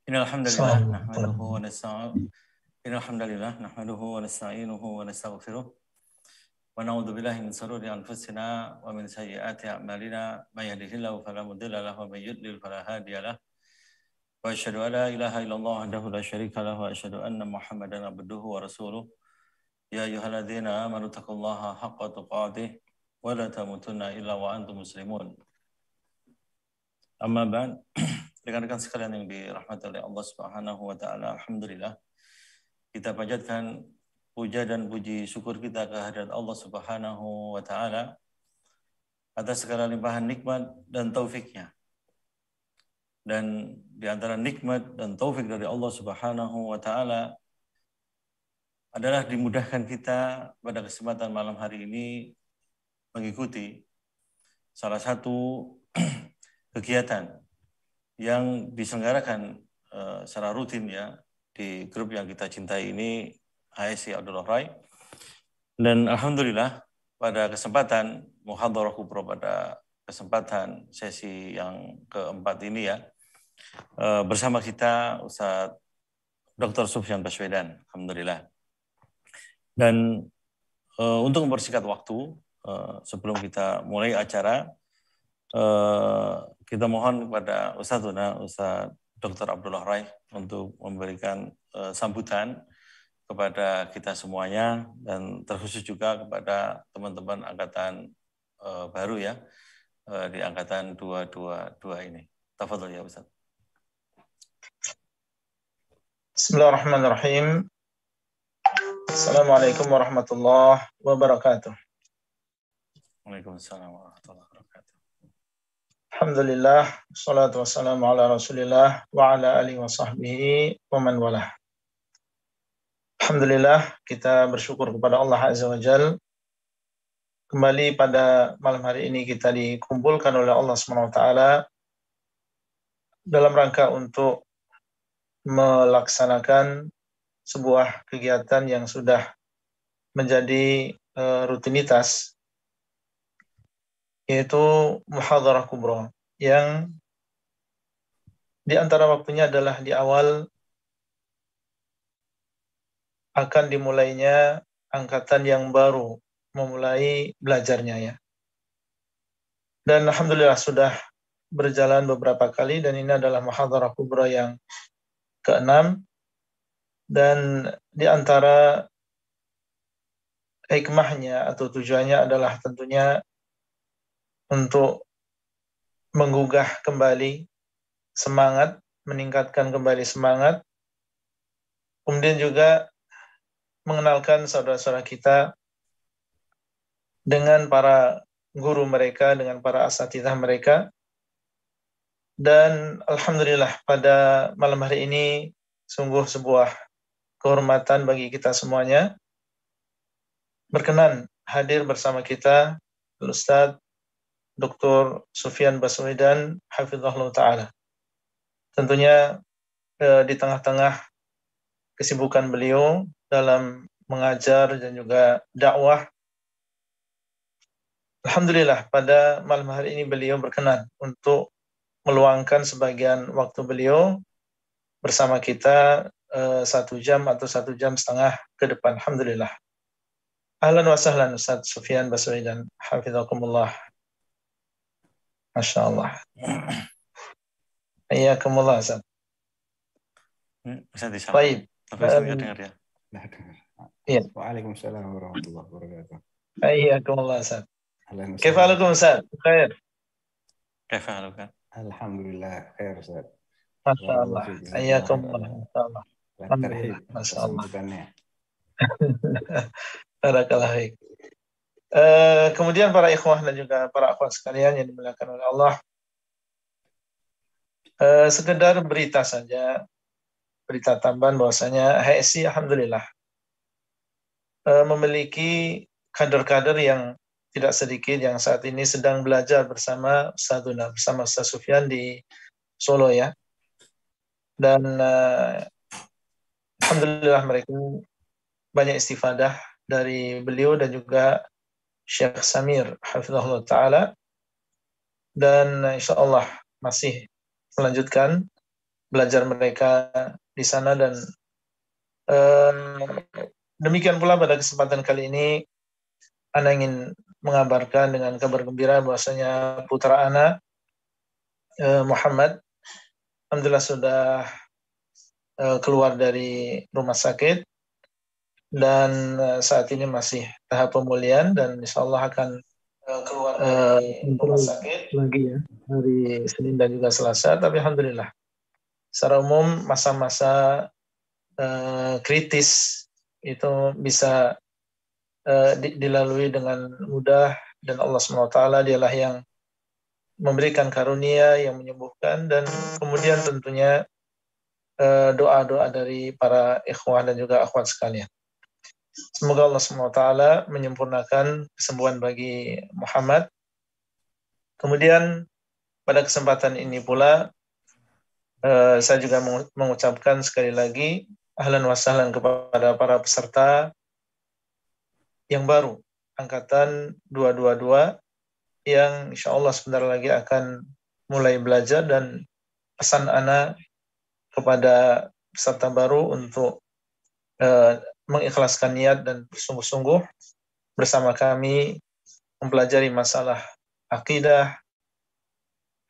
Innal hamdalillah nahmaduhu wa nasta'inuhu wa nastaghfiruh wa na'udzu billahi min shururi anfusina wa min sayyiati a'malina may yahdihillahu fala mudilla lahu wa may yudlil fala hadiya lahu wa asyhadu an la ilaha illallah wahdahu la syarika lahu wa asyhadu anna Muhammadan abduhu wa rasuluh ya ayyuhalladzina amanu taqullaha haqqa tuqatih wa la tamutunna illa wa antum muslimun. Amma ba'd. Rekan-rekan sekalian yang dirahmati oleh Allah Subhanahu wa taala, alhamdulillah kita panjatkan puja dan puji syukur kita kehadirat Allah Subhanahu wa taala atas segala limpahan nikmat dan taufiknya. Dan di antara nikmat dan taufik dari Allah Subhanahu wa taala adalah dimudahkan kita pada kesempatan malam hari ini mengikuti salah satu kegiatan yang diselenggarakan secara rutin ya di grup yang kita cintai ini, HSI Abdullah Rai. Dan alhamdulillah pada kesempatan muhadharah kubra, pada kesempatan sesi yang keempat ini ya, bersama kita Ustaz Dr. Sufyan Baswedan, alhamdulillah. Dan untuk mempersingkat waktu, sebelum kita mulai acara, kita mohon kepada Ustaz Dr. Abdullah Rai untuk memberikan sambutan kepada kita semuanya dan terkhusus juga kepada teman-teman angkatan baru ya, di angkatan 222 ini. Tafadhol ya Ustaz. Bismillahirrahmanirrahim. Assalamualaikum warahmatullahi wabarakatuh. Waalaikumsalam warahmatullahi wabarakatuh. Alhamdulillah, salatu wassalamu ala rasulillah wa ala alihi wa sahbihi wa man walah. Alhamdulillah, kita bersyukur kepada Allah Azza wa Jal. Kembali pada malam hari ini kita dikumpulkan oleh Allah SWT dalam rangka untuk melaksanakan sebuah kegiatan yang sudah menjadi rutinitas, yaitu muhadharah kubra, yang di antara waktunya adalah di awal akan dimulainya angkatan yang baru memulai belajarnya ya. Dan alhamdulillah sudah berjalan beberapa kali, dan ini adalah muhadharah kubra yang ke-6, dan di antara hikmahnya atau tujuannya adalah tentunya untuk menggugah kembali semangat, meningkatkan kembali semangat, kemudian juga mengenalkan saudara-saudara kita dengan para guru mereka, dengan para asatidzah mereka. Dan alhamdulillah pada malam hari ini sungguh sebuah kehormatan bagi kita semuanya berkenan hadir bersama kita Ustaz Dr. Sufyan Baswedan hafizahullah ta'ala. Tentunya di tengah-tengah kesibukan beliau dalam mengajar dan juga dakwah, alhamdulillah pada malam hari ini beliau berkenan untuk meluangkan sebagian waktu beliau bersama kita 1 jam atau 1 jam setengah ke depan. Alhamdulillah. Ahlan wa sahlan Ustaz Sufyan Baswedan hafizakumullah. Masya Allah. Iyyakumullah Ustaz. Ustaz disana. Baik. Tapi Ustaz nggak dengar ya? Iya. Waalaikumsalam warahmatullahi wabarakatuh. Iyyakumullah Ustaz. Ahlan wa Kaifa sahlan. halukum Ustaz? Khair. Kaifa halukan? Alhamdulillah khair Ustaz. Masya Allah. Barakallahu fiik. Iyyakumullah. Masya Allah. Terhib Masya Allah. sambutannya. Barakallahu fiik. Kemudian para ikhwah dan juga para akhwat sekalian yang dimuliakan oleh Allah, sekedar berita saja, berita tambahan bahwasanya HSI alhamdulillah memiliki kader-kader yang tidak sedikit yang saat ini sedang belajar bersama Ustadzuna, bersama Ustaz Sufyan di Solo ya. Dan alhamdulillah mereka banyak istifadah dari beliau dan juga Syekh Samir hafizahullah ta'ala, dan insyaallah masih melanjutkan belajar mereka di sana. Dan demikian pula pada kesempatan kali ini Ana ingin mengabarkan dengan kabar gembira bahwasanya putra Ana Muhammad alhamdulillah sudah keluar dari rumah sakit dan saat ini masih tahap pemulihan dan insya Allah akan keluar dari rumah sakit lagi ya hari Senin dan juga Selasa. Tapi alhamdulillah secara umum masa-masa kritis itu bisa dilalui dengan mudah, dan Allah SWT dialah yang memberikan karunia, yang menyembuhkan, dan kemudian tentunya doa-doa dari para ikhwah dan juga akhwat sekalian. Semoga Allah SWT menyempurnakan kesembuhan bagi Muhammad. Kemudian pada kesempatan ini pula saya juga mengucapkan sekali lagi ahlan wa sahlan kepada para peserta yang baru angkatan 222 yang insya Allah sebentar lagi akan mulai belajar. Dan pesan Ana kepada peserta baru untuk mengikhlaskan niat dan bersungguh-sungguh bersama kami mempelajari masalah akidah,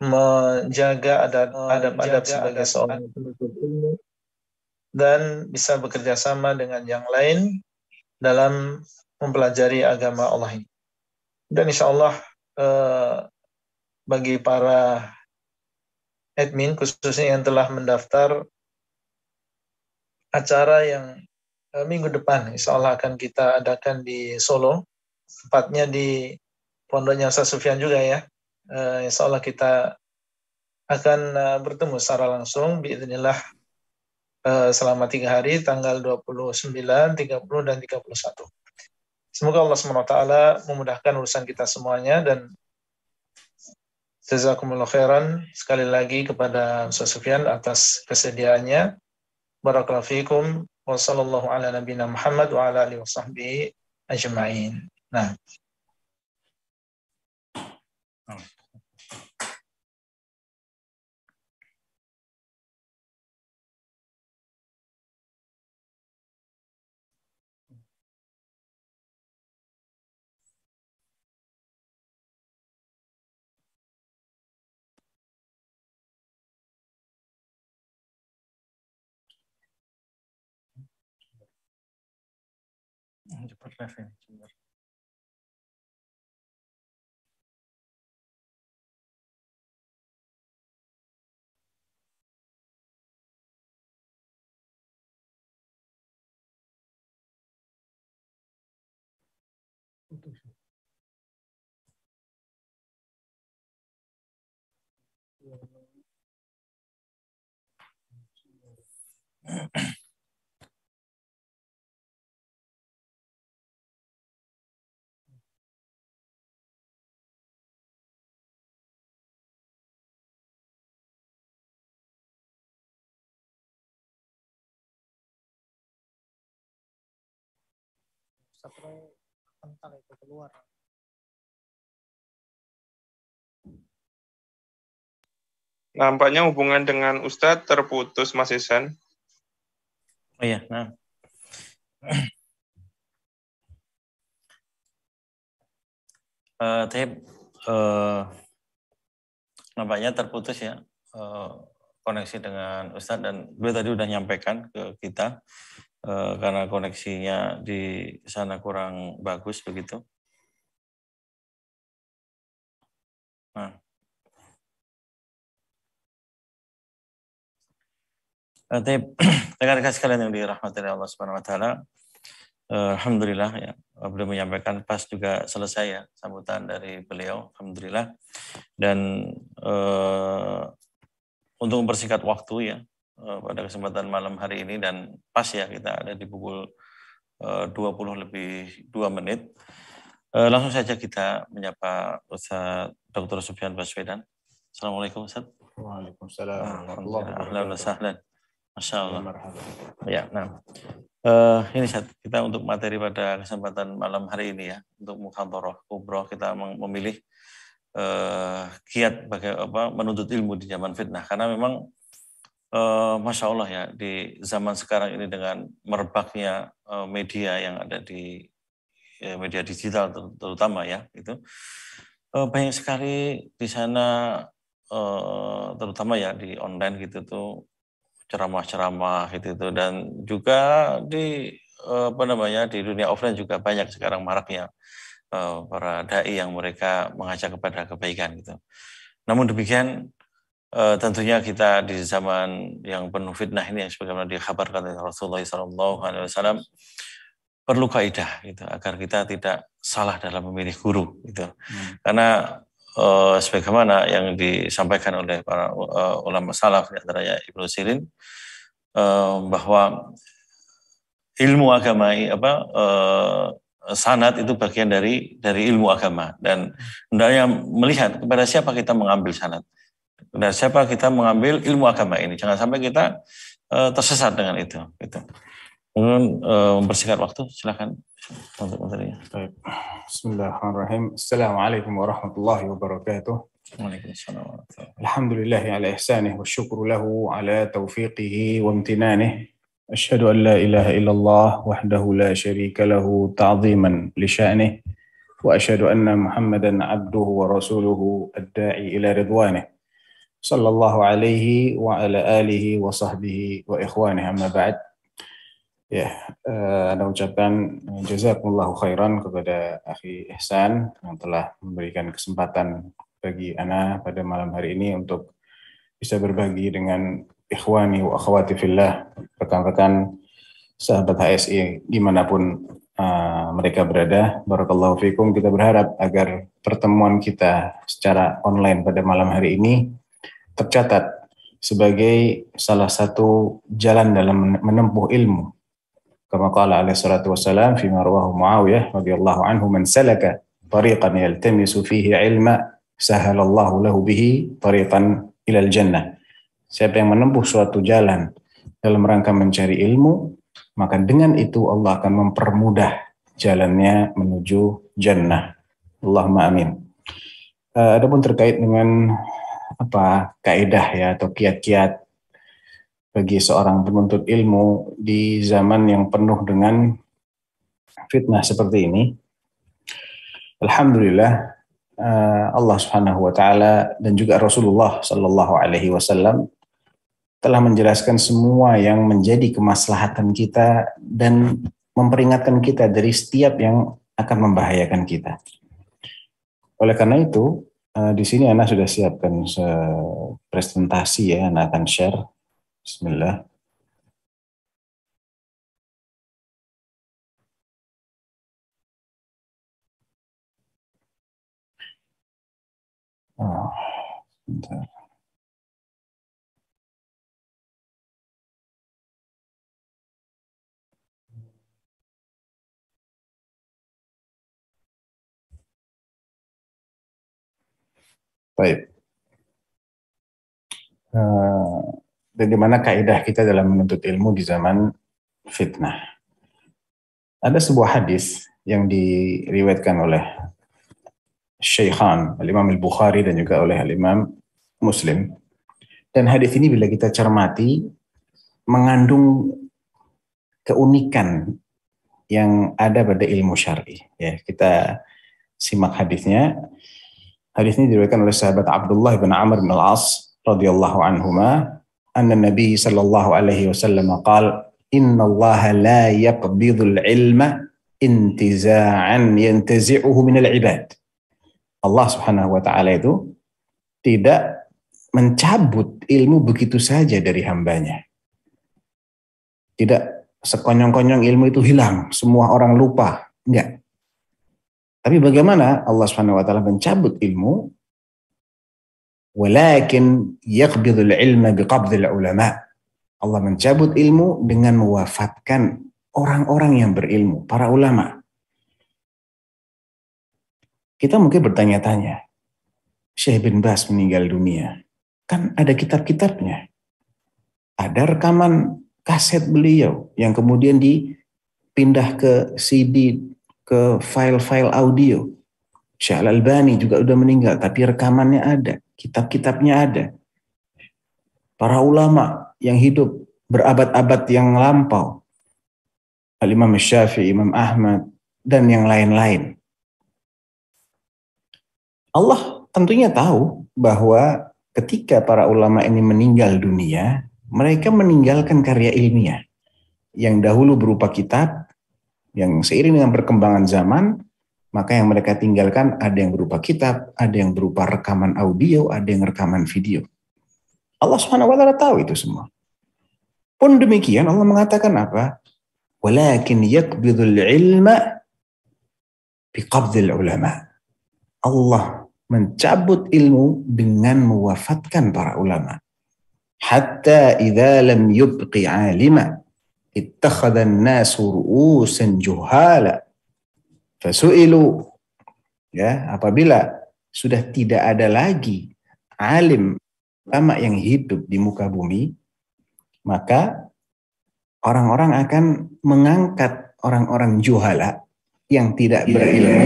menjaga adab-adab sebagai seorang penuntut ilmu, dan bisa bekerja sama dengan yang lain dalam mempelajari agama Allah ini. Dan insya Allah bagi para admin khususnya yang telah mendaftar acara yang minggu depan insya Allah akan kita adakan di Solo, tepatnya di pondoknya Ustaz Sufyan juga ya. Insya Allah kita akan bertemu secara langsung biidznillah selama 3 hari, tanggal 29, 30, dan 31. Semoga Allah SWT memudahkan urusan kita semuanya, dan jazakumullah khairan sekali lagi kepada Ustaz Sufyan atas kesediaannya. Barakallahu fikum wa sallallahu ala nabiyina Muhammad wa ala alihi wa sahbihi ajma'in. Nah. Cepat live ini, sebentar. Sampai kental itu keluar. Nampaknya hubungan dengan Ustadz terputus, Mas Ihsan. Oh iya, nah. Nampaknya terputus ya koneksi dengan Ustadz, dan beliau tadi udah nyampaikan ke kita karena koneksinya di sana kurang bagus begitu. Nah. Rekan-rekan sekalian yang dirahmati Allah Subhanahu wa taala, alhamdulillah ya, beliau menyampaikan pas juga selesai ya sambutan dari beliau, alhamdulillah. Dan untuk mempersingkat waktu ya pada kesempatan malam hari ini, dan pas ya kita ada di pukul 20 lebih 2 menit. Langsung saja kita menyapa Ustaz Dr. Sufyan Baswedan. Assalamualaikum Ustaz. Waalaikumsalam. Ahlan wa sahlan. Masya Allah. Ya, nah, ini Ustaz, kita untuk materi pada kesempatan malam hari ini ya, untuk Muhadharah Kubra kita memilih kiat menuntut ilmu di zaman fitnah, karena memang Masya Allah ya, di zaman sekarang ini dengan merebaknya media yang ada di media digital terutama ya, itu banyak sekali di sana terutama ya di online gitu tuh ceramah-ceramah gitu tuh, dan juga di di dunia offline juga banyak sekarang maraknya para dai yang mereka mengajak kepada kebaikan gitu. Namun demikian tentunya kita di zaman yang penuh fitnah ini yang sebagaimana dikhabarkan oleh Rasulullah SAW perlu kaidah gitu agar kita tidak salah dalam memilih guru gitu. Karena sebagaimana yang disampaikan oleh para ulama salaf di antaranya Ibnu Sirin bahwa ilmu agama sanad itu bagian dari ilmu agama, dan hendaknya melihat kepada siapa kita mengambil sanad. Dan siapa kita mengambil ilmu agama ini, jangan sampai kita tersesat dengan itu. Gitu. Mungkin mempersingkat waktu, silakan untuk materinya. Baik. Bismillahirrahmanirrahim. Assalamualaikum warahmatullahi wabarakatuh. Waalaikumsalam warahmatullahi wabarakatuh. Alhamdulillahi ala ihsanih wa syukru lahu ala taufiqihi wa imtinanih. Asyhadu an la ilaha illallah wahdahu la syarika lahu ta'ziman li sya'nih. Wa asyhadu anna Muhammadan abduhu wa rasuluhu ad-da'i ila ridwanih. Sallallahu alaihi wa ala alihi wa sahbihi wa ikhwanih, amma ba'd. Ya, Anda ucapkan jazakumullahu khairan kepada Akhi Ihsan yang telah memberikan kesempatan bagi Ana pada malam hari ini untuk bisa berbagi dengan ikhwani wa akhwati fillah, rekan-rekan sahabat HSI dimanapun mereka berada. Barakallahu fikum. Kita berharap agar pertemuan kita secara online pada malam hari ini tercatat sebagai salah satu jalan dalam menempuh ilmu. Kama qala alaihi salatu wassalam fi ma rawahu Muawiyah radhiyallahu anhu, man salaka tariqan yaltamisu fihi ilma sahalallahu lahu bihi tariqan ilal jannah. Siapa yang menempuh suatu jalan dalam rangka mencari ilmu, maka dengan itu Allah akan mempermudah jalannya menuju jannah. Allahumma amin. Adapun terkait dengan kaidah ya atau kiat-kiat bagi seorang penuntut ilmu di zaman yang penuh dengan fitnah seperti ini, alhamdulillah Allah Subhanahu wa taala dan juga Rasulullah sallallahu alaihi wasallam telah menjelaskan semua yang menjadi kemaslahatan kita dan memperingatkan kita dari setiap yang akan membahayakan kita. Oleh karena itu, di sini Ana sudah siapkan presentasi ya, Ana akan share. Bismillah. Bentar. Baik. Bagaimana kaidah kita dalam menuntut ilmu di zaman fitnah? Ada sebuah hadis yang diriwayatkan oleh Syaikhan, Al-Imam Al-Bukhari dan juga oleh Al-Imam Muslim. Dan hadis ini bila kita cermati mengandung keunikan yang ada pada ilmu syar'i. Ya, kita simak hadisnya. Hadis ini diriwayatkan oleh sahabat Abdullah bin Amr bin Al-As radhiyallahu anhuma, anna Nabi sallallahu alaihi wasallam qala, inna Allah la yaqbidul ilma intiza'an yantazi'uhu minal ibad. Allah Subhanahu wa taala itu tidak mencabut ilmu begitu saja dari hambanya. Tidak sekonyong-konyong ilmu itu hilang, semua orang lupa. Enggak. Tapi bagaimana Allah Subhanahu wa taala mencabut ilmu? Walakin yaqbidul ilma biqabdil ulama. Allah mencabut ilmu dengan mewafatkan orang-orang yang berilmu, para ulama. Kita mungkin bertanya-tanya, Syekh bin Baz meninggal dunia, kan ada kitab-kitabnya. Ada rekaman kaset beliau yang kemudian dipindah ke CD, ke file-file audio. Syekh Al-Albani juga udah meninggal, tapi rekamannya ada, kitab-kitabnya ada. Para ulama yang hidup berabad-abad yang lampau. Al-Imam Syafi'i, Imam Ahmad, dan yang lain-lain. Allah tentunya tahu bahwa ketika para ulama ini meninggal dunia, mereka meninggalkan karya ilmiah yang dahulu berupa kitab, yang seiring dengan perkembangan zaman, maka yang mereka tinggalkan ada yang berupa kitab, ada yang berupa rekaman audio, ada yang rekaman video. Allah Subhanahu wa taala tahu itu semua. Pun demikian Allah mengatakan apa? Walakin yaqbidul ilma biqabdil ulama. Allah mencabut ilmu dengan mewafatkan para ulama. Hatta idza lam yubqi 'alima ittakhadha an-nasu ru'usan juhala fasu'ilu. Ya, apabila sudah tidak ada lagi alim ulama yang hidup di muka bumi, maka orang-orang akan mengangkat orang-orang juhala yang tidak berilmu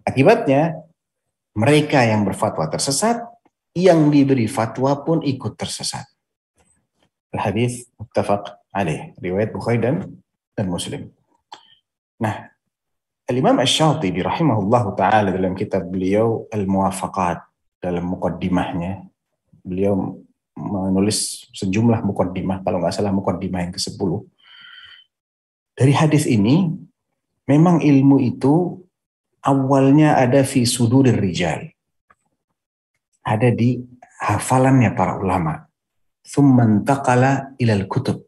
akibatnya mereka yang berfatwa tersesat, yang diberi fatwa pun ikut tersesat. Al-hadits muttafaq alaih, riwayat Bukhari dan Muslim. Nah, Al-Imam Asy-Syatibi rahimahullahu taala dalam kitab beliau Al-Muwafaqat, dalam muqaddimahnya beliau menulis sejumlah muqaddimah, kalau nggak salah muqaddimah yang ke-10. Dari hadis ini memang ilmu itu awalnya ada fi sudurir rijal, ada di hafalannya para ulama. Tsumma intaqala ilal kutub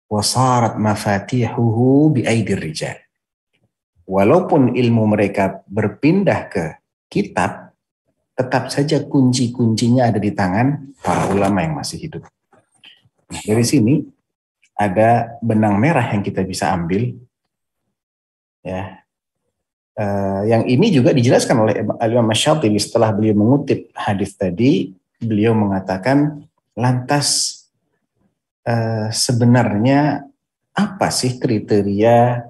wa sarat mafatihuhu bi aidir rijal. Walaupun ilmu mereka berpindah ke kitab, tetap saja kunci-kuncinya ada di tangan para ulama yang masih hidup. Nah, dari sini ada benang merah yang kita bisa ambil, ya. Yang ini juga dijelaskan oleh Al-Imam Asy-Syatibi setelah beliau mengutip hadis tadi. Beliau mengatakan, lantas sebenarnya apa sih kriteria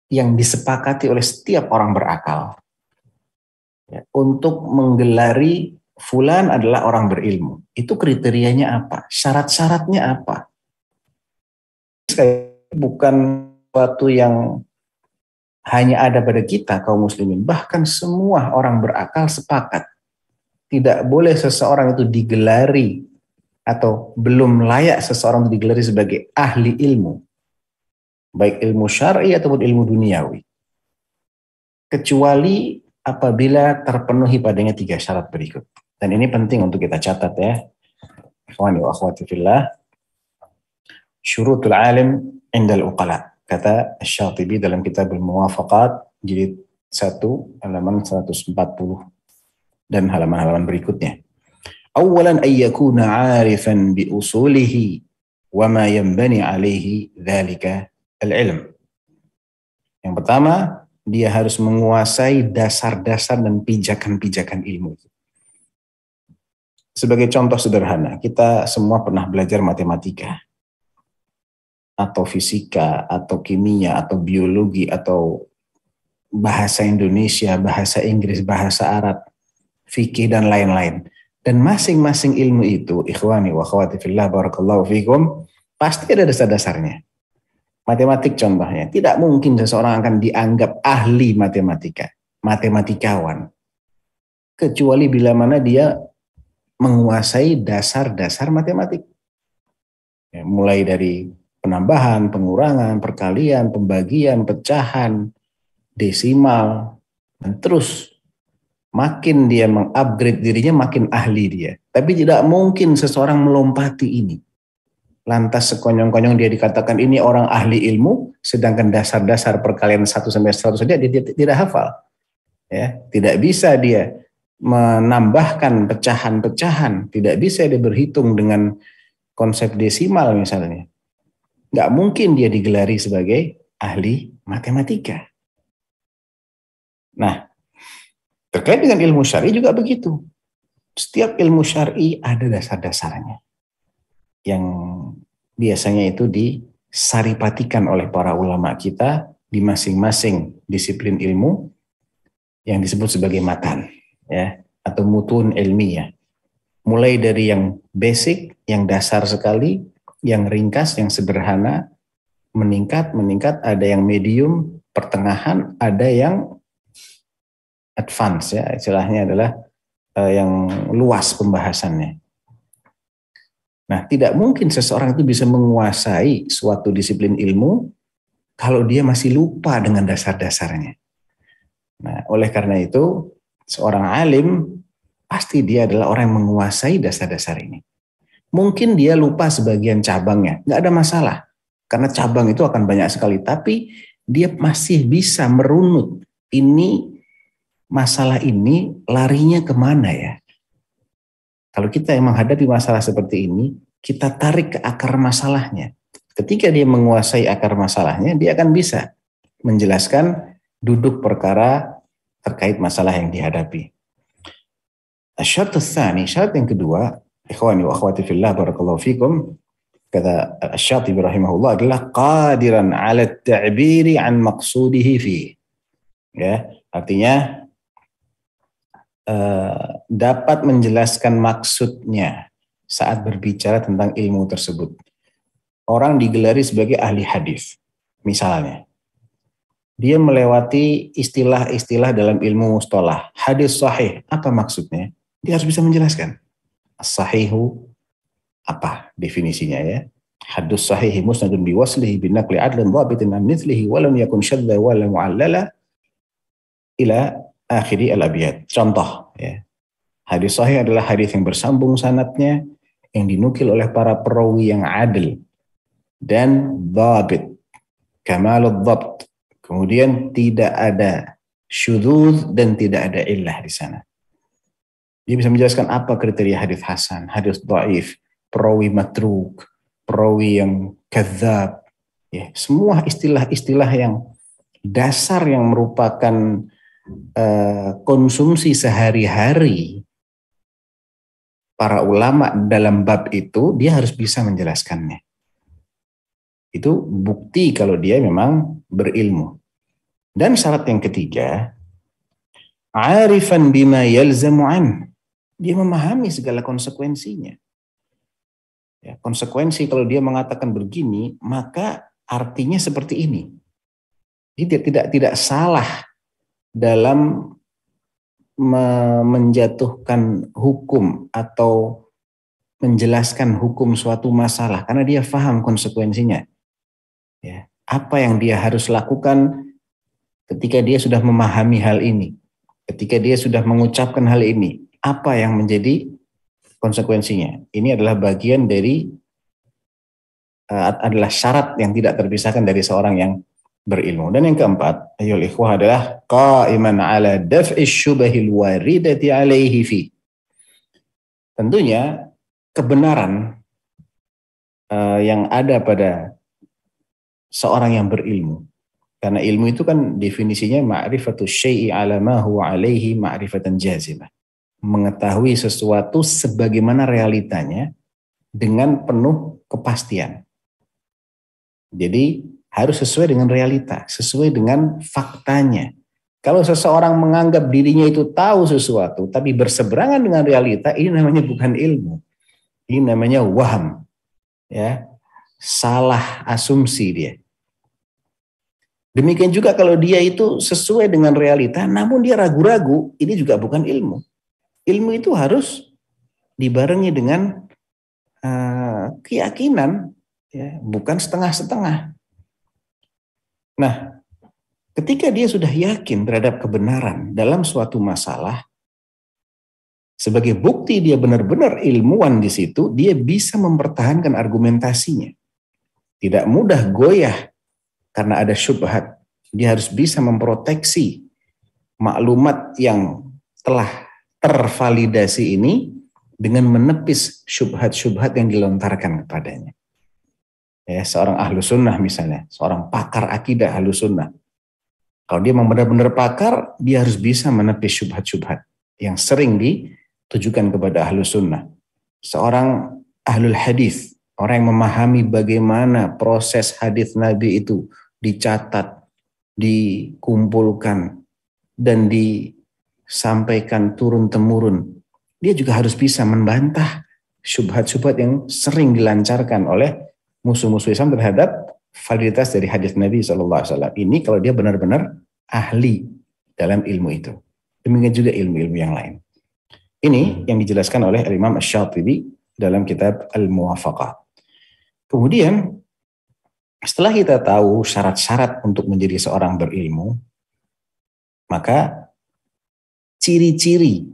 yang disepakati oleh setiap orang berakal, ya, untuk menggelari fulan adalah orang berilmu? Itu kriterianya apa? Syarat-syaratnya apa? Bukan sesuatu yang hanya ada pada kita kaum muslimin, bahkan semua orang berakal sepakat tidak boleh seseorang itu digelari atau belum layak seseorang itu digelari sebagai ahli ilmu, baik ilmu syar'i ataupun ilmu duniawi, kecuali apabila terpenuhi padanya 3 syarat berikut. Dan ini penting untuk kita catat, ya. Ikhwani wa akhwati fillah, syurutul alim indal uqala. Kata Asy-Syatibi dalam kitab Al-Muwafaqat jilid 1 halaman 140 dan halaman-halaman berikutnya. Awalan ayyakuna 'arifan bi usulihi wa ma yanbani 'alaihi dzalika al-ilm. Yang pertama, dia harus menguasai dasar-dasar dan pijakan-pijakan ilmu. Sebagai contoh sederhana, kita semua pernah belajar matematika, atau fisika, atau kimia, atau biologi, atau bahasa Indonesia, bahasa Inggris, bahasa Arab, fikih, dan lain-lain. Dan masing-masing ilmu itu, ikhwani wa akhwati fillah, barakallahu fikum, pasti ada dasar-dasarnya. Matematik contohnya, tidak mungkin seseorang akan dianggap ahli matematika, matematikawan, kecuali bila mana dia menguasai dasar-dasar matematik. Ya, mulai dari penambahan, pengurangan, perkalian, pembagian, pecahan, desimal, dan terus makin dia mengupgrade dirinya, makin ahli dia. Tapi tidak mungkin seseorang melompati ini. Lantas sekonyong-konyong dia dikatakan ini orang ahli ilmu, sedangkan dasar-dasar perkalian 1 sampai 100 saja dia tidak hafal. Ya, tidak bisa dia menambahkan pecahan-pecahan, tidak bisa dia berhitung dengan konsep desimal misalnya. Nggak mungkin dia digelari sebagai ahli matematika. Nah, terkait dengan ilmu syar'i juga begitu. Setiap ilmu syar'i ada dasar-dasarnya yang biasanya itu disaripatikan oleh para ulama kita di masing-masing disiplin ilmu yang disebut sebagai matan, ya, atau mutun ilmiah. Mulai dari yang basic, yang dasar sekali, yang ringkas, yang sederhana, meningkat, ada yang medium, pertengahan, ada yang advance, ya, istilahnya adalah yang luas pembahasannya. Nah, tidak mungkin seseorang itu bisa menguasai suatu disiplin ilmu kalau dia masih lupa dengan dasar-dasarnya. Nah, oleh karena itu, seorang alim pasti dia adalah orang yang menguasai dasar-dasar ini. Mungkin dia lupa sebagian cabangnya, nggak ada masalah. Karena cabang itu akan banyak sekali, tapi dia masih bisa merunut. Ini masalah ini larinya kemana ya? Kalau kita yang menghadapi masalah seperti ini, kita tarik ke akar masalahnya. Ketika dia menguasai akar masalahnya, dia akan bisa menjelaskan duduk perkara terkait masalah yang dihadapi. Asy-syartu tsani, syarat yang kedua, ikhwani wa akhwati fillah barakallahu fikum, kata Asy-Syatibi rahimahullah, adalah qadiran 'ala at-ta'biri 'an maqsudihi fi. Ya, artinya dapat menjelaskan maksudnya saat berbicara tentang ilmu tersebut. Orang digelari sebagai ahli hadis, misalnya. Dia melewati istilah-istilah dalam ilmu mustalah. Hadis sahih, apa maksudnya? Dia harus bisa menjelaskan. As-sahihu, apa definisinya ya? Hadis sahih musnadun biwaslihi binaqli adlan dhabitin an mithlihi walam yakun syadza wala mu'allala ila akhiri al-abiyat. Contoh ya. Hadis sahih adalah hadis yang bersambung sanadnya, yang dinukil oleh para perawi yang adil dan dhabit, kamalud dhabt. Kemudian tidak ada syudzuz dan tidak ada illah di sana. Dia bisa menjelaskan apa kriteria hadis hasan, hadis dhaif, perawi matruk, perawi yang kadzab, ya, semua istilah-istilah yang dasar yang merupakan konsumsi sehari-hari para ulama dalam bab itu, dia harus bisa menjelaskannya. Itu bukti kalau dia memang berilmu. Dan syarat yang ketiga, arifan bima yalzamu an. Dia memahami segala konsekuensinya. Ya, konsekuensi kalau dia mengatakan begini, maka artinya seperti ini. Dia tidak salah dalam menjatuhkan hukum atau menjelaskan hukum suatu masalah karena dia paham konsekuensinya. Ya, apa yang dia harus lakukan ketika dia sudah memahami hal ini, ketika dia sudah mengucapkan hal ini, apa yang menjadi konsekuensinya. Ini adalah bagian dari adalah syarat yang tidak terpisahkan dari seorang yang berilmu. Dan yang keempat, ayyuhal ikhwah, adalah qa'iman ala daf'i syubahil waridati alaihi fi. Tentunya kebenaran yang ada pada seorang yang berilmu. Karena ilmu itu kan definisinya ma'rifatus syai'i ala ma huwa alaihi ma'rifatan jazimah. Mengetahui sesuatu sebagaimana realitanya dengan penuh kepastian. Jadi harus sesuai dengan realita, sesuai dengan faktanya. Kalau seseorang menganggap dirinya itu tahu sesuatu, tapi berseberangan dengan realita, ini namanya bukan ilmu. Ini namanya waham. Ya, salah asumsi dia. Demikian juga kalau dia itu sesuai dengan realita, namun dia ragu-ragu, ini juga bukan ilmu. Ilmu itu harus dibarengi dengan keyakinan, ya, bukan setengah-setengah. Nah, ketika dia sudah yakin terhadap kebenaran dalam suatu masalah, sebagai bukti dia benar-benar ilmuwan di situ, dia bisa mempertahankan argumentasinya. Tidak mudah goyah karena ada syubhat. Dia harus bisa memproteksi maklumat yang telah tervalidasi ini dengan menepis syubhat-syubhat yang dilontarkan kepadanya. Ya, seorang ahlu sunnah misalnya, seorang pakar akidah ahlu sunnah. Kalau dia memang benar-benar pakar, dia harus bisa menepis syubhat-syubhat yang sering ditujukan kepada ahlu sunnah. Seorang ahlul hadis, orang yang memahami bagaimana proses hadis Nabi itu dicatat, dikumpulkan, dan disampaikan turun-temurun. Dia juga harus bisa membantah syubhat-syubhat yang sering dilancarkan oleh musuh-musuh Islam terhadap validitas dari hadis Nabi SAW. Ini kalau dia benar-benar ahli dalam ilmu itu. Demikian juga ilmu-ilmu yang lain. Ini yang dijelaskan oleh Imam Asy-Syatibi dalam kitab Al-Muwafaqah. Kemudian setelah kita tahu syarat-syarat untuk menjadi seorang berilmu, maka ciri-ciri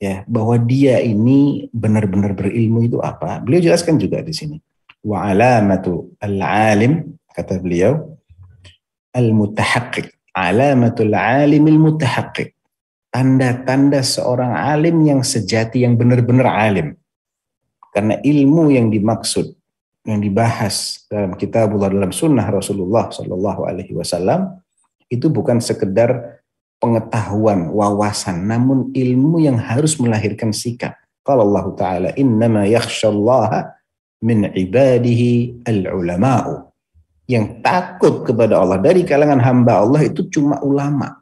ya bahwa dia ini benar-benar berilmu itu apa? Beliau jelaskan juga di sini. Wa alamatu al-alim, kata beliau, al-mutahaqqiq. Alamatul alim al-mutahaqqiq. Tanda-tanda seorang alim yang sejati, yang benar-benar alim. Karena ilmu yang dimaksud, yang dibahas dalam kitabullah, dalam sunnah Rasulullah SAW, itu bukan sekedar pengetahuan, wawasan, namun ilmu yang harus melahirkan sikap. Qala Allah Ta'ala, innama yakhshallaha min ibadihi al-ulama'u. Yang takut kepada Allah dari kalangan hamba Allah itu cuma ulama.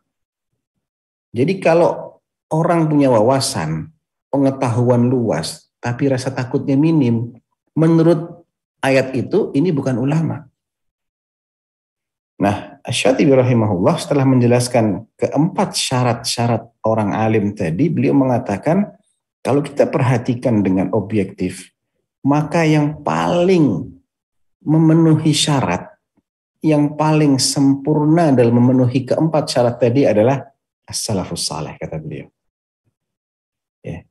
Jadi kalau orang punya wawasan, pengetahuan luas, tapi rasa takutnya minim, menurut ayat itu ini bukan ulama. Nah, Asy-Syatibi rahimahullah setelah menjelaskan keempat syarat-syarat orang alim tadi, beliau mengatakan kalau kita perhatikan dengan objektif, maka yang paling memenuhi syarat, yang paling sempurna dalam memenuhi keempat syarat tadi adalah as-salafus saleh, kata beliau. Ya.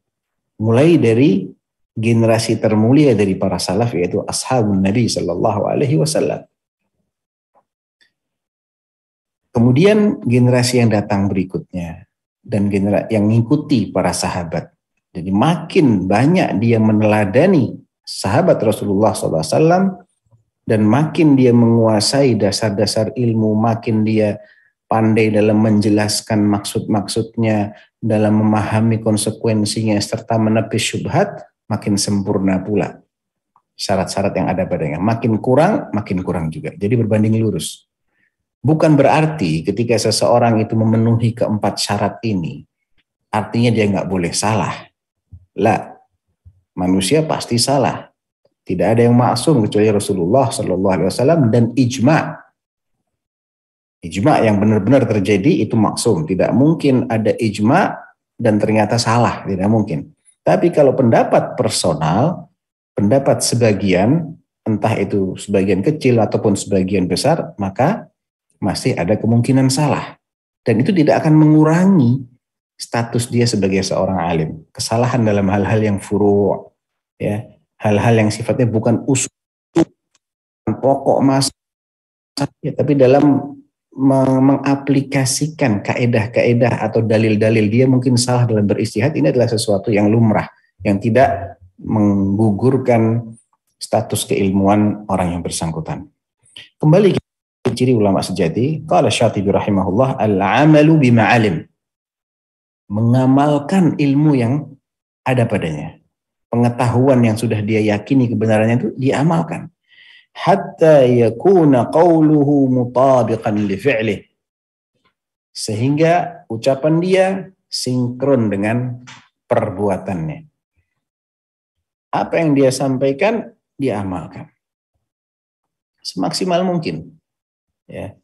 Mulai dari generasi termulia dari para salaf, yaitu ashabun Nabi Sallallahu Alaihi Wasallam. Kemudian generasi yang datang berikutnya dan generasi yang mengikuti para sahabat. Jadi makin banyak dia meneladani sahabat Rasulullah SAW dan makin dia menguasai dasar-dasar ilmu, makin dia pandai dalam menjelaskan maksud-maksudnya, dalam memahami konsekuensinya serta menepis syubhat, makin sempurna pula syarat-syarat yang ada padanya. Makin kurang juga. Jadi berbanding lurus. Bukan berarti ketika seseorang itu memenuhi keempat syarat ini, artinya dia nggak boleh salah. Lah, manusia pasti salah. Tidak ada yang maksum kecuali Rasulullah SAW dan ijma'. Ijma' yang benar-benar terjadi itu maksum. Tidak mungkin ada ijma' dan ternyata salah. Tidak mungkin. Tapi kalau pendapat personal, pendapat sebagian, entah itu sebagian kecil ataupun sebagian besar, maka masih ada kemungkinan salah. Dan itu tidak akan mengurangi status dia sebagai seorang alim. Kesalahan dalam hal-hal yang furu', ya, hal-hal yang sifatnya bukan usul, pokok masalah, ya, tapi dalam mengaplikasikan kaedah-kaedah atau dalil-dalil, dia mungkin salah dalam beristihad. Ini adalah sesuatu yang lumrah, yang tidak menggugurkan status keilmuan orang yang bersangkutan. Kembali ke ciri ulama sejati, qala Syatibi rahimahullah, al-amalu bima alim. Mengamalkan ilmu yang ada padanya. Pengetahuan yang sudah dia yakini kebenarannya itu diamalkan. Hatta yakuna qawluhu mutabiqan li fi'lih. Sehingga ucapan dia sinkron dengan perbuatannya. Apa yang dia sampaikan, dia amalkan. Semaksimal mungkin. Ya.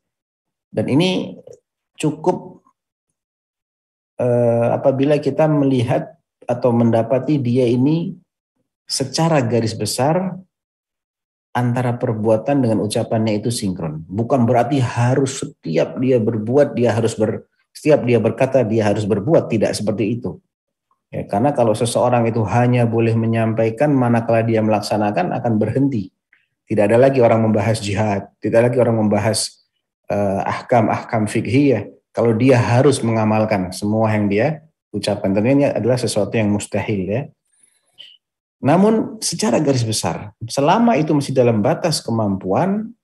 Dan ini cukup apabila kita melihat atau mendapati dia ini secara garis besar antara perbuatan dengan ucapannya itu sinkron. Bukan berarti harus setiap dia berbuat, setiap dia berkata, dia harus berbuat. Tidak seperti itu. Ya, karena kalau seseorang itu hanya boleh menyampaikan, manakala dia melaksanakan akan berhenti. Tidak ada lagi orang membahas jihad, tidak lagi orang membahas ahkam-ahkam fiqhiyah. Kalau dia harus mengamalkan semua yang dia ucapan. Tentunya ini adalah sesuatu yang mustahil ya. Namun secara garis besar, selama itu masih dalam batas kemampuan,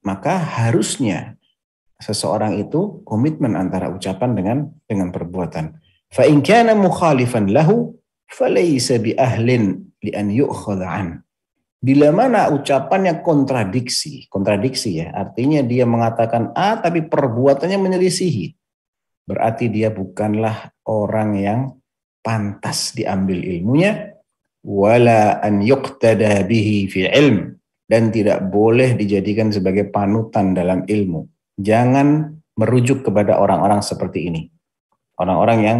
maka harusnya seseorang itu komitmen antara ucapan dengan perbuatan. Fa in kana mukhalifan lahu falaysa bi ahlin li an yu'khadha an. Bila mana ucapannya kontradiksi ya, artinya dia mengatakan A tapi perbuatannya menyelisihi, berarti dia bukanlah orang yang pantas diambil ilmunya, wala an yuqtada bihi fi ilm, dan tidak boleh dijadikan sebagai panutan dalam ilmu. Jangan merujuk kepada orang-orang seperti ini, orang-orang yang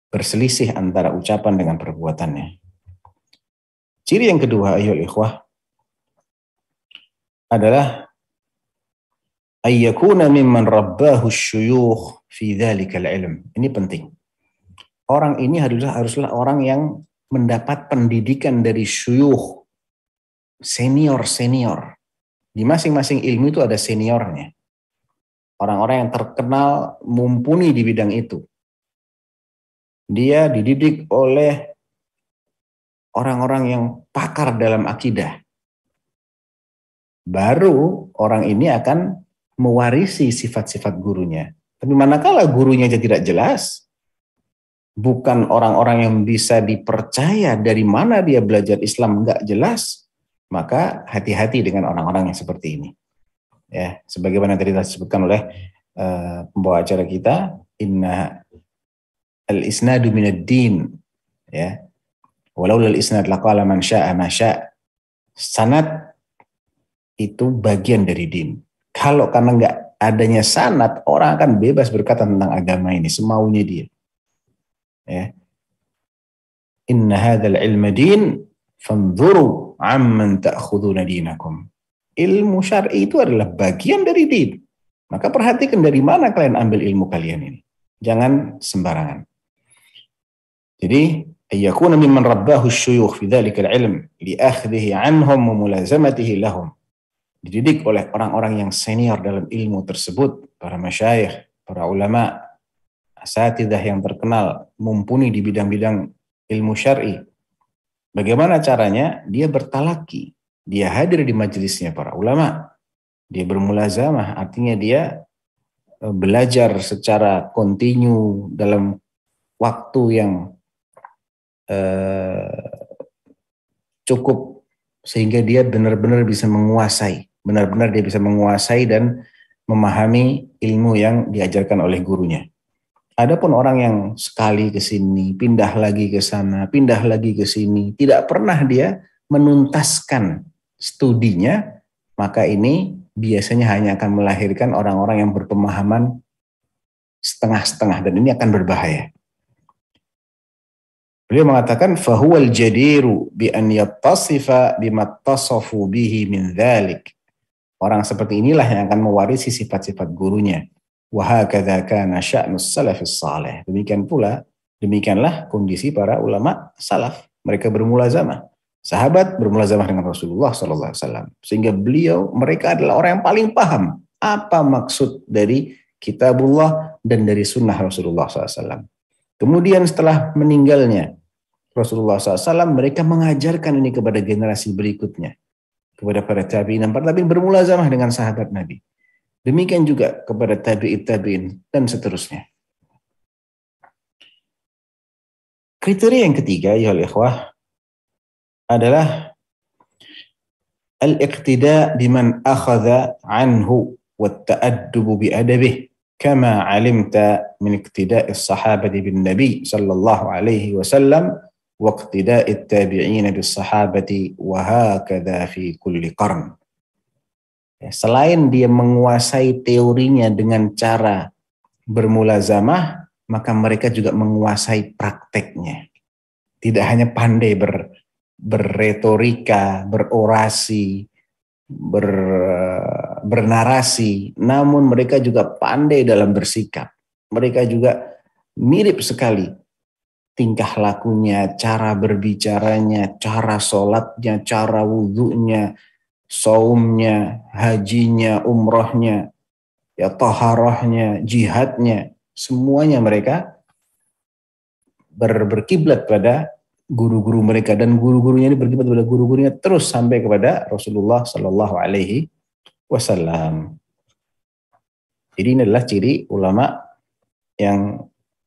berselisih antara ucapan dengan perbuatannya. Ciri yang kedua, ayyuhal ikhwah, adalah ayyakuna mimman rabbahu syuyukh fi dzalikal ilm. Ini penting. Orang ini haruslah orang yang mendapat pendidikan dari syuyukh, senior. Di masing-masing ilmu itu ada seniornya. Orang-orang yang terkenal mumpuni di bidang itu. Dia dididik oleh orang-orang yang pakar dalam akidah. Baru orang ini akan mewarisi sifat-sifat gurunya. Tapi manakala gurunya tidak jelas, bukan orang-orang yang bisa dipercaya, dari mana dia belajar Islam nggak jelas, maka hati-hati dengan orang-orang yang seperti ini. Ya, sebagaimana tadi disebutkan oleh pembawa acara kita, inna al-isnadu minad din, ya. Walau lal isnad laqala man syaa ma syaa. Sanad itu bagian dari din. Kalau karena nggak adanya sanad, orang akan bebas berkata tentang agama ini semaunya dia. Ya. Inna hadzal ilma din fanzuru amman ta'khuduna dinakum. Ilmu syar'i itu adalah bagian dari din. Maka perhatikan dari mana kalian ambil ilmu kalian ini. Jangan sembarangan. Jadi ayyakuna mimman rabbahu syuyukh fi dzalikal ilm li akhdhihi anhum wa mulazamatihi lahum. Dididik oleh orang-orang yang senior dalam ilmu tersebut, para masyayikh, para ulama, asatidzah yang terkenal, mumpuni di bidang-bidang ilmu syar'i. Bagaimana caranya? Dia bertalaki, dia hadir di majelisnya para ulama, dia bermulazamah, artinya dia belajar secara kontinu dalam waktu yang cukup sehingga dia benar-benar bisa menguasai dan memahami ilmu yang diajarkan oleh gurunya. Adapun orang yang sekali ke sini, pindah lagi ke sana, pindah lagi ke sini, tidak pernah dia menuntaskan studinya, maka ini biasanya hanya akan melahirkan orang-orang yang berpemahaman setengah-setengah, dan ini akan berbahaya. Beliau mengatakan fahuwal jadiru bi an yattasifa bima tasafu bihi min dzalik. Orang seperti inilah yang akan mewarisi sifat-sifat gurunya. Wa hakadza kana sya'nus salafis salih. Demikianlah kondisi para ulama salaf. Mereka bermulazamah. Sahabat bermulazamah dengan Rasulullah sallallahu alaihi wasallam. Sehingga mereka adalah orang yang paling paham apa maksud dari kitabullah dan dari sunnah Rasulullah sallallahu alaihi wasallam. Kemudian setelah meninggalnya Rasulullah SAW, mereka mengajarkan ini kepada generasi berikutnya, kepada para tabi'in. Para tabi'in bermulazamah dengan sahabat Nabi. Demikian juga kepada tabi'in dan seterusnya. Kriteria yang ketiga, ya ikhwah, adalah al-iqtida biman akhadha anhu wa ta'addubu bi'adabih. كما علمت من اقتداء الصحابة بالنبي صلى الله عليه وسلم واقتداء التابعين بالصحابة وهكذا في كل قرن. Selain dia menguasai teorinya dengan cara bermulazamah, maka mereka juga menguasai prakteknya. Tidak hanya pandai berretorika, berorasi, bernarasi, namun mereka juga pandai dalam bersikap. Mereka juga mirip sekali tingkah lakunya, cara berbicaranya, cara sholatnya, cara wudhunya, saumnya, hajinya, umrohnya, ya taharahnya, jihadnya, semuanya mereka berkiblat pada guru-guru mereka, dan guru-gurunya ini berkiblat pada guru-gurunya terus sampai kepada Rasulullah Shallallahu Alaihi Wasallam. Jadi ini adalah ciri ulama yang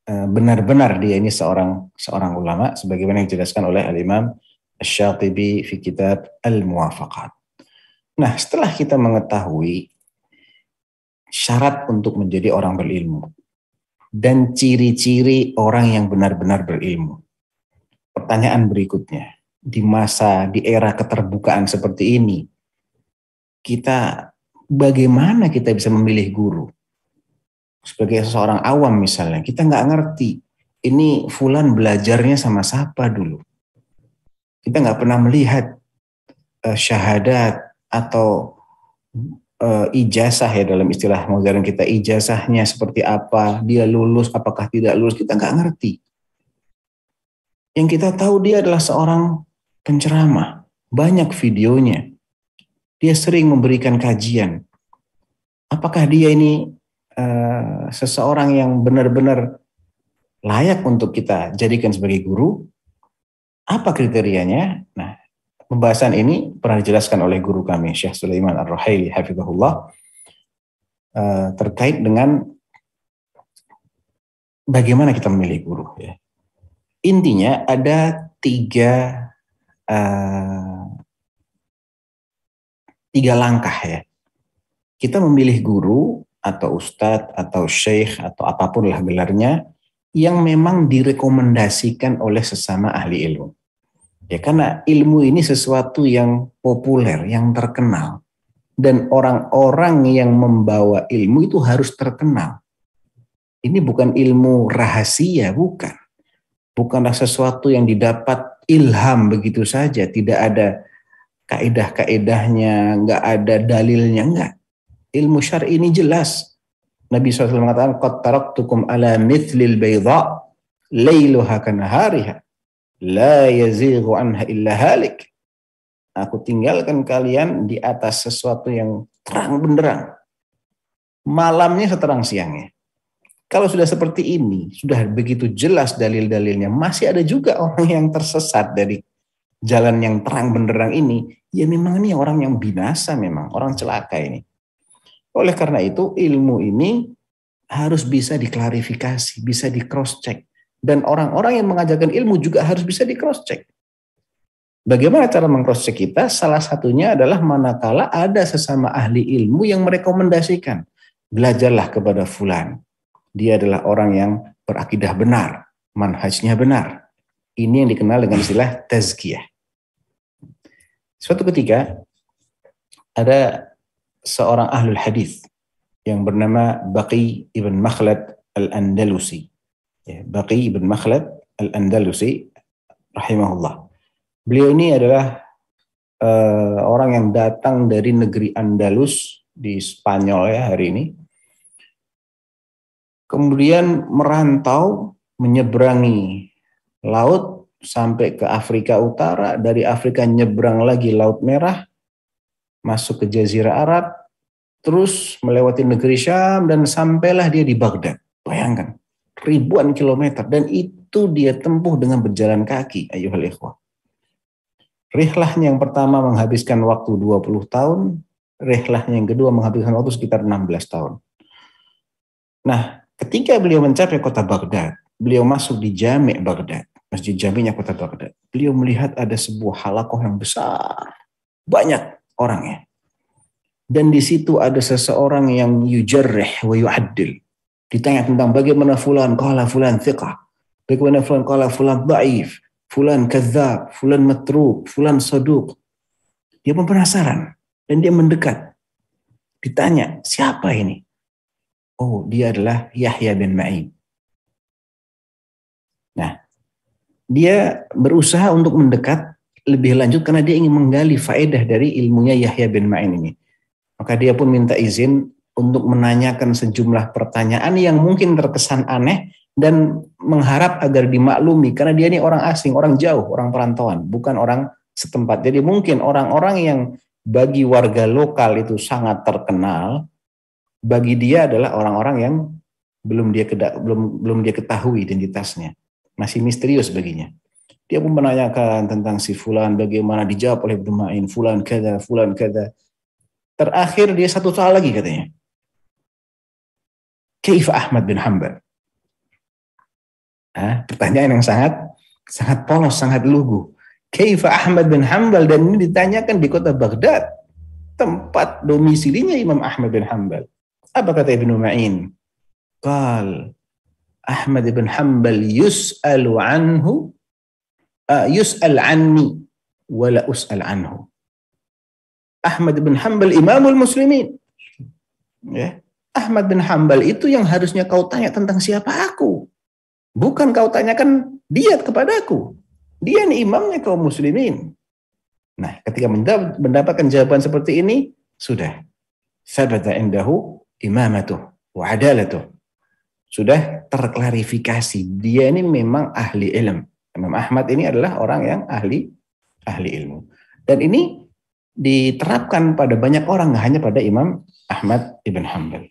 benar-benar dia ini seorang ulama, sebagaimana yang dijelaskan oleh Al-Imam Asy-Syatibi fi kitab Al-Muwafaqat. Nah, setelah kita mengetahui syarat untuk menjadi orang berilmu dan ciri-ciri orang yang benar-benar berilmu, pertanyaan berikutnya, di era keterbukaan seperti ini, bagaimana kita bisa memilih guru? Sebagai seorang awam misalnya, kita nggak ngerti ini fulan belajarnya sama siapa dulu. Kita nggak pernah melihat syahadat atau ijazah, ya dalam istilah modern kita, ijazahnya seperti apa, dia lulus apakah tidak lulus, kita nggak ngerti. Yang kita tahu dia adalah seorang penceramah, banyak videonya, dia sering memberikan kajian. Apakah dia ini seseorang yang benar-benar layak untuk kita jadikan sebagai guru? Apa kriterianya? Nah, pembahasan ini pernah dijelaskan oleh guru kami, Syekh Sulaiman Ar-Ruhaili hafizahullah, terkait dengan bagaimana kita memilih guru. Ya. Intinya ada tiga langkah ya. Kita memilih guru atau ustadz atau syekh atau apapun lah gelarnya yang memang direkomendasikan oleh sesama ahli ilmu. Ya, karena ilmu ini sesuatu yang populer, yang terkenal. Dan orang-orang yang membawa ilmu itu harus terkenal. Ini bukan ilmu rahasia, bukan. Bukanlah sesuatu yang didapat ilham begitu saja. Tidak ada kaedah-kaedahnya, nggak ada dalilnya, enggak. Ilmu syar'i ini jelas. Nabi SAW mengatakan, qad taraktukum ala mithlil bayda, layluha kanahariha. La yazighu anha illa halik. Aku tinggalkan kalian di atas sesuatu yang terang benderang. Malamnya seterang siangnya. Kalau sudah seperti ini, sudah begitu jelas dalil-dalilnya, masih ada juga orang yang tersesat dari jalan yang terang benderang ini. Ya memang ini orang yang binasa, memang orang celaka ini. Oleh karena itu ilmu ini harus bisa diklarifikasi, bisa di cross check. Dan orang-orang yang mengajarkan ilmu juga harus bisa di cross check. Bagaimana cara meng-cross check kita? Salah satunya adalah manakala ada sesama ahli ilmu yang merekomendasikan, belajarlah kepada fulan. Dia adalah orang yang berakidah benar, manhajnya benar. Ini yang dikenal dengan istilah tazkiyah. Suatu ketika ada seorang ahlul hadis yang bernama Baqi ibn Makhlad al-Andalusi. Baqi ibn Makhlad al-Andalusi rahimahullah. Beliau ini adalah orang yang datang dari negeri Andalus di Spanyol ya hari ini. Kemudian merantau menyeberangi laut sampai ke Afrika Utara, dari Afrika nyebrang lagi Laut Merah, masuk ke Jazirah Arab, terus melewati negeri Syam dan sampailah dia di Baghdad. Bayangkan, ribuan kilometer, dan itu dia tempuh dengan berjalan kaki, ayyuhal ikhwah. Rihlahnya yang pertama menghabiskan waktu 20 tahun, rihlahnya yang kedua menghabiskan waktu sekitar 16 tahun. Nah, ketika beliau mencapai kota Baghdad, beliau masuk di Jami' Baghdad, masjid jami'nya kota Baghdad. Beliau melihat ada sebuah halakoh yang besar, banyak orangnya. Dan di situ ada seseorang yang yujarrih wa yu'addil. Ditanya tentang bagaimana fulan qala fulan thiqah, bagaimana fulan qala fulan dhaif, fulan kadzdzab, fulan matruk, fulan saduq. Dia pun penasaran dan dia mendekat. Ditanya, siapa ini? Oh, dia adalah Yahya bin Ma'in. Nah, dia berusaha untuk mendekat lebih lanjut karena dia ingin menggali faedah dari ilmunya Yahya bin Ma'in ini. Maka dia pun minta izin untuk menanyakan sejumlah pertanyaan yang mungkin terkesan aneh dan mengharap agar dimaklumi karena dia ini orang asing, orang jauh, orang perantauan, bukan orang setempat. Jadi mungkin orang-orang yang bagi warga lokal itu sangat terkenal, bagi dia adalah orang-orang yang belum dia ketahui identitasnya. Masih misterius baginya. Dia pun menanyakan tentang si fulan, bagaimana, dijawab oleh Ibnu Ma'in, fulan kada, fulan kada. Terakhir dia satu soal lagi katanya. Kaifa Ahmad bin Hanbal? Pertanyaan yang sangat polos, sangat lugu. Kaifa Ahmad bin Hanbal, dan ini ditanyakan di kota Baghdad, tempat domisilinya Imam Ahmad bin Hanbal. Apa kata Ibnu Ma'in? Qal Ahmad bin Hanbal yus'al anni wala us'al anhu. Ahmad bin Hanbal imamul muslimin. Ya. Ahmad bin Hanbal itu yang harusnya kau tanya tentang siapa aku. Bukan kau tanyakan dia kepadaku. Dia nih imamnya kaum muslimin. Nah, ketika mendapatkan jawaban seperti ini, sudah. Sabata indahu imamatuh wa adalatuh. Sudah terklarifikasi. Dia ini memang ahli ilmu. Imam Ahmad ini adalah orang yang ahli ilmu. Dan ini diterapkan pada banyak orang, nggak hanya pada Imam Ahmad ibn Hanbal.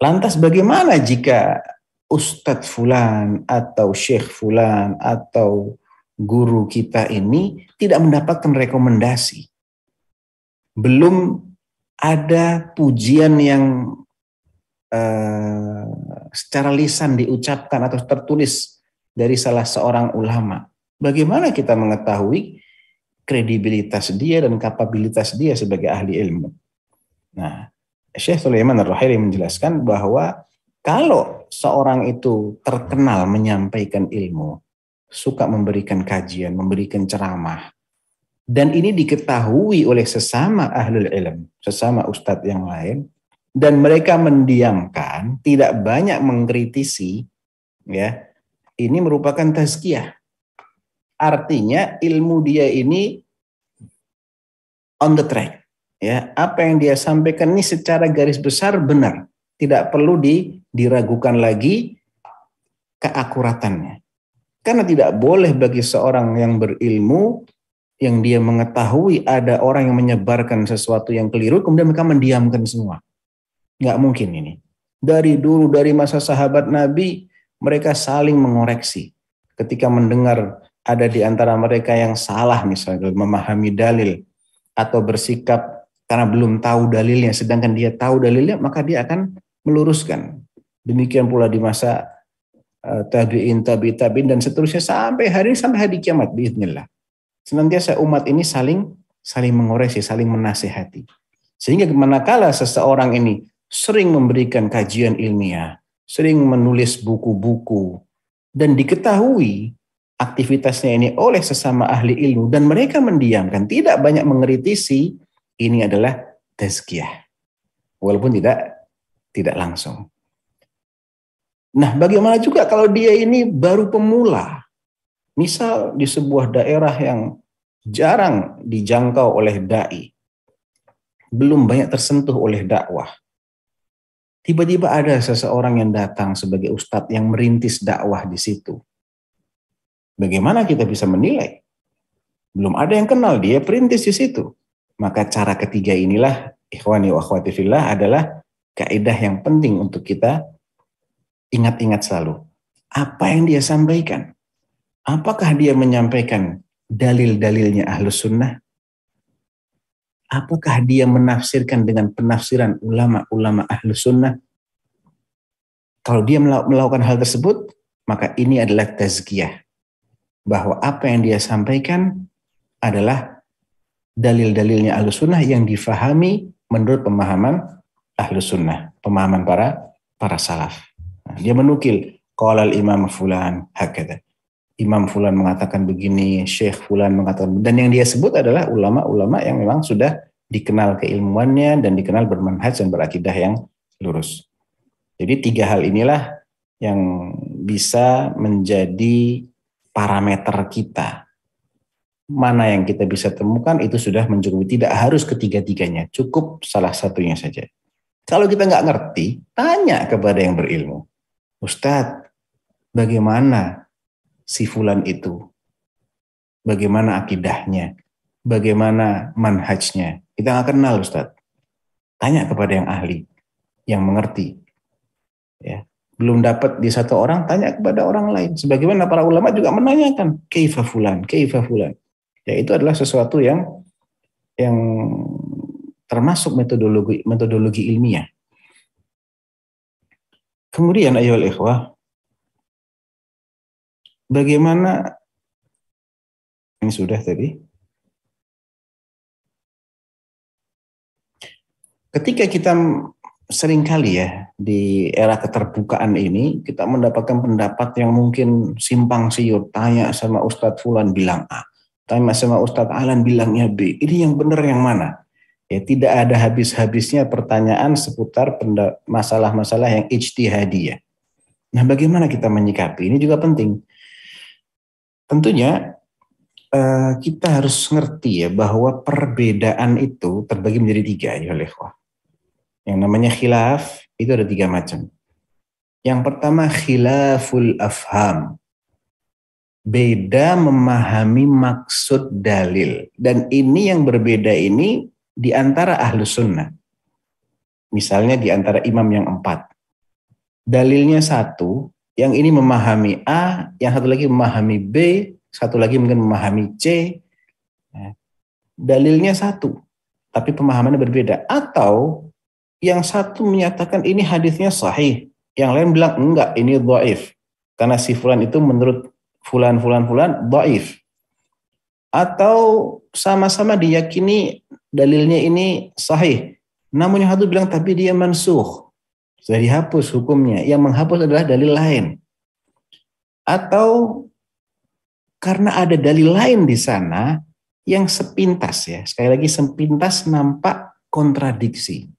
Lantas bagaimana jika Ustadz Fulan atau Syekh Fulan atau guru kita ini tidak mendapatkan rekomendasi? Belum ada pujian yang secara lisan diucapkan atau tertulis dari salah seorang ulama. Bagaimana kita mengetahui kredibilitas dia dan kapabilitas dia sebagai ahli ilmu? Nah, Syekh Sulaiman Ar-Ruhaili menjelaskan bahwa kalau seorang itu terkenal menyampaikan ilmu, suka memberikan kajian, memberikan ceramah, dan ini diketahui oleh sesama ahlul ilm, sesama ustadz yang lain, dan mereka mendiamkan, tidak banyak mengkritisi, ya, ini merupakan tazkiyah. Artinya ilmu dia ini on the track. Ya, apa yang dia sampaikan ini secara garis besar benar. Tidak perlu diragukan lagi keakuratannya. Karena tidak boleh bagi seorang yang berilmu, yang dia mengetahui ada orang yang menyebarkan sesuatu yang keliru, kemudian mereka mendiamkan semua. Nggak mungkin ini. Dari dulu, dari masa sahabat Nabi, mereka saling mengoreksi. Ketika mendengar ada di antara mereka yang salah, misalnya memahami dalil, atau bersikap karena belum tahu dalilnya, sedangkan dia tahu dalilnya, maka dia akan meluruskan. Demikian pula di masa tabi'in, dan seterusnya sampai hari kiamat, biiznillah. Senantiasa umat ini saling mengoreksi, saling menasihati. Sehingga manakala seseorang ini sering memberikan kajian ilmiah, sering menulis buku-buku, dan diketahui aktivitasnya ini oleh sesama ahli ilmu, dan mereka mendiamkan, tidak banyak mengkritisi, ini adalah tazkiyah. Walaupun tidak langsung. Nah, bagaimana juga kalau dia ini baru pemula, misal di sebuah daerah yang jarang dijangkau oleh dai, belum banyak tersentuh oleh dakwah. Tiba-tiba ada seseorang yang datang sebagai ustadz yang merintis dakwah di situ. Bagaimana kita bisa menilai? Belum ada yang kenal, dia perintis di situ. Maka cara ketiga inilah, ikhwani wa akhwati fillah, adalah kaidah yang penting untuk kita ingat-ingat selalu. Apa yang dia sampaikan? Apakah dia menyampaikan dalil-dalilnya Ahlus Sunnah? Apakah dia menafsirkan dengan penafsiran ulama-ulama Ahlus Sunnah? Kalau dia melakukan hal tersebut, maka ini adalah tazkiyah. Bahwa apa yang dia sampaikan adalah dalil-dalilnya Ahlus Sunnah yang difahami menurut pemahaman Ahlus Sunnah, pemahaman para salaf. Nah, dia menukil, qala al-imam fulan hakadha. Imam Fulan mengatakan begini, Syekh Fulan mengatakan, dan yang dia sebut adalah ulama-ulama yang memang sudah dikenal keilmuannya dan dikenal bermanhaj dan berakidah yang lurus. Jadi 3 hal inilah yang bisa menjadi parameter kita. Mana yang kita bisa temukan itu sudah mencukupi. Tidak harus ketiga-tiganya, cukup salah satunya saja. Kalau kita nggak ngerti, tanya kepada yang berilmu. Ustadz, bagaimana si Fulan itu? Bagaimana akidahnya? Bagaimana manhajnya? Kita nggak kenal, Ustadz. Tanya kepada yang ahli, yang mengerti. Ya. belum dapat di satu orang, tanya kepada orang lain. Sebagaimana para ulama juga menanyakan, kaifa fulan, kaifa fulan. Ya, itu adalah sesuatu yang termasuk metodologi ilmiah. Kemudian ayyuhal ikhwah, bagaimana ini sudah tadi. Ketika kita seringkali ya di era keterbukaan ini kita mendapatkan pendapat yang mungkin simpang siur, tanya sama Ustadz Fulan bilang A, tanya sama Ustadz Alan bilangnya B. Ini yang benar yang mana? Ya, tidak ada habis-habisnya pertanyaan seputar masalah-masalah yang ijtihadiyah. Nah, bagaimana kita menyikapi? Ini juga penting. Tentunya kita harus ngerti ya bahwa perbedaan itu terbagi menjadi 3 ya ikhwah. Yang namanya khilaf itu ada 3 macam. Yang pertama khilaful afham. Beda memahami maksud dalil. Dan ini yang berbeda ini di antara ahlus sunnah. Misalnya di antara imam yang 4. Dalilnya 1, yang ini memahami A, yang satu lagi memahami B, satu lagi mungkin memahami C. Dalilnya 1, tapi pemahamannya berbeda. Atau yang satu menyatakan ini hadisnya sahih, yang lain bilang enggak, ini dhaif. Karena si fulan itu menurut fulan dhaif. Atau sama-sama diyakini dalilnya ini sahih, namun yang satu bilang tapi dia mansukh, sudah dihapus hukumnya, yang menghapus adalah dalil lain. Atau karena ada dalil lain di sana yang sepintas ya, sekali lagi sepintas nampak kontradiksi.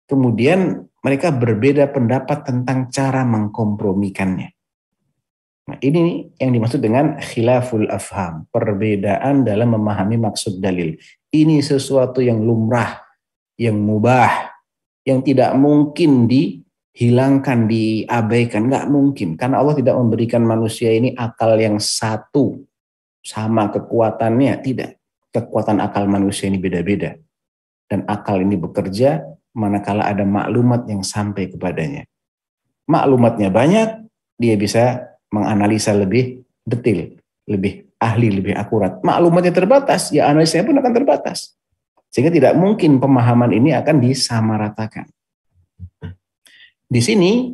Kemudian mereka berbeda pendapat tentang cara mengkompromikannya. Nah, ini yang dimaksud dengan khilaful afham, perbedaan dalam memahami maksud dalil. Ini sesuatu yang lumrah, yang mubah, yang tidak mungkin dihilangkan, diabaikan, nggak mungkin. Karena Allah tidak memberikan manusia ini akal yang satu, sama kekuatannya, tidak. Kekuatan akal manusia ini beda-beda. Dan akal ini bekerja manakala ada maklumat yang sampai kepadanya. Maklumatnya banyak, dia bisa menganalisa lebih detil, lebih ahli, lebih akurat. Maklumatnya terbatas, ya analisanya pun akan terbatas. Sehingga tidak mungkin pemahaman ini akan disamaratakan. Di sini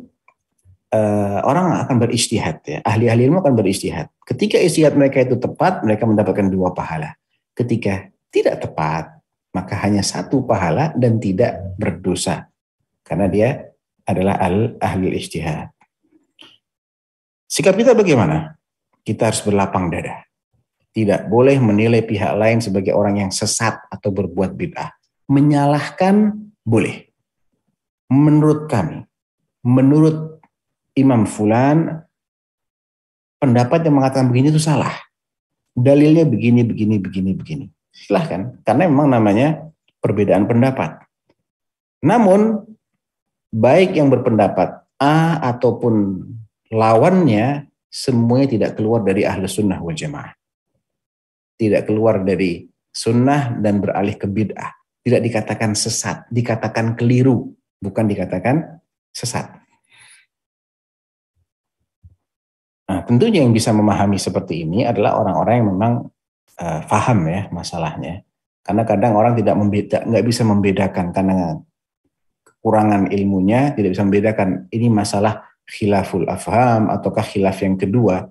orang akan berijtihad ya, ahli-ahli ilmu akan berijtihad. Ketika ijtihad mereka itu tepat, mereka mendapatkan 2 pahala. Ketika tidak tepat, maka hanya 1 pahala dan tidak berdosa. Karena dia adalah ahli ijtihad. Sikap kita bagaimana? Kita harus berlapang dada. Tidak boleh menilai pihak lain sebagai orang yang sesat atau berbuat bid'ah. Menyalahkan boleh. Menurut kami, menurut Imam Fulan, pendapat yang mengatakan begini itu salah. Dalilnya begini. Silahkan, karena memang namanya perbedaan pendapat. Namun, baik yang berpendapat A ataupun lawannya, semuanya tidak keluar dari ahlus sunnah wal jamaah. Tidak keluar dari sunnah dan beralih ke bid'ah. Tidak dikatakan sesat, dikatakan keliru, bukan dikatakan sesat. Nah, tentunya yang bisa memahami seperti ini adalah orang-orang yang memang paham ya masalahnya. Karena kadang orang nggak bisa membedakan karena kekurangan ilmunya, tidak bisa membedakan ini masalah khilaful afham ataukah khilaf yang kedua,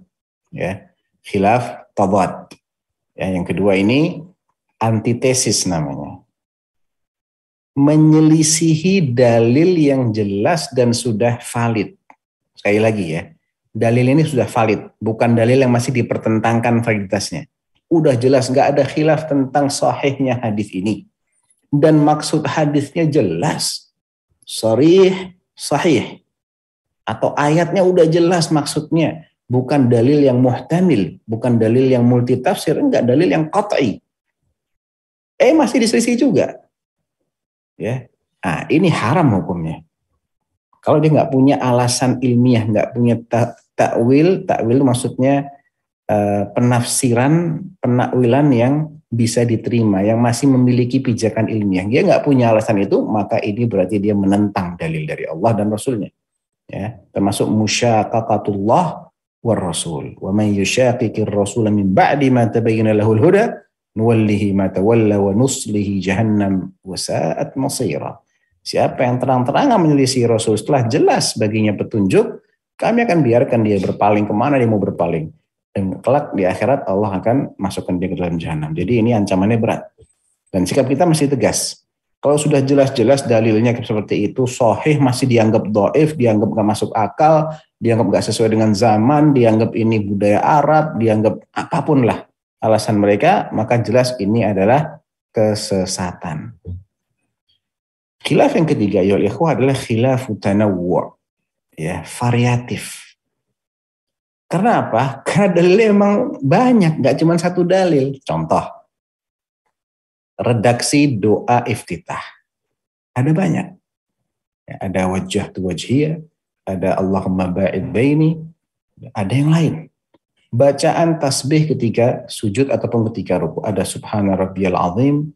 ya, khilaf tadad. Ya, yang kedua ini antitesis namanya. Menyelisihi dalil yang jelas dan sudah valid. Sekali lagi ya, dalil ini sudah valid, bukan dalil yang masih dipertentangkan validitasnya. Udah jelas, nggak ada khilaf tentang sahihnya hadis ini. Dan maksud hadisnya jelas, sharih, sahih. Atau ayatnya udah jelas maksudnya, bukan dalil yang muhtamil, bukan dalil yang multitafsir, enggak, dalil yang qat'i. Masih diselisih juga. Ya. Nah, ini haram hukumnya. Kalau dia nggak punya alasan ilmiah, nggak punya takwil maksudnya penakwilan yang bisa diterima, yang masih memiliki pijakan ilmiah. Dia nggak punya alasan itu, maka ini berarti dia menentang dalil dari Allah dan Rasulnya. Ya, termasuk musyaqaqatullah war rasul. Wa man yushaqiqir rasul min ba'di ma tabayyana lahul huda nuwallihi ma tawalla wa nuslihi jahannam wa sa'at masira. Siapa yang terang-terangan menyelisih Rasul setelah jelas baginya petunjuk, kami akan biarkan dia berpaling kemana dia mau berpaling. Dan kelak di akhirat Allah akan masukkan dia ke dalam jahanam. Jadi ini ancamannya berat. Dan sikap kita mesti tegas. Kalau sudah jelas-jelas dalilnya seperti itu, sahih masih dianggap dhaif, dianggap gak masuk akal, dianggap gak sesuai dengan zaman, dianggap ini budaya Arab, dianggap apapun lah alasan mereka, maka jelas ini adalah kesesatan. Khilaf yang ketiga ya ikhwah adalah khilaf tanawwu', ya, variatif. Karena apa? Karena dalilnya emang banyak, nggak cuma satu dalil. Contoh, redaksi doa iftitah. Ada banyak. Ya, ada wajjahtu wajhiyah, ada Allahumma ba'id baini, ada yang lain. Bacaan tasbih ketika sujud ataupun ketika ruku. Ada subhana rabbiyal azim,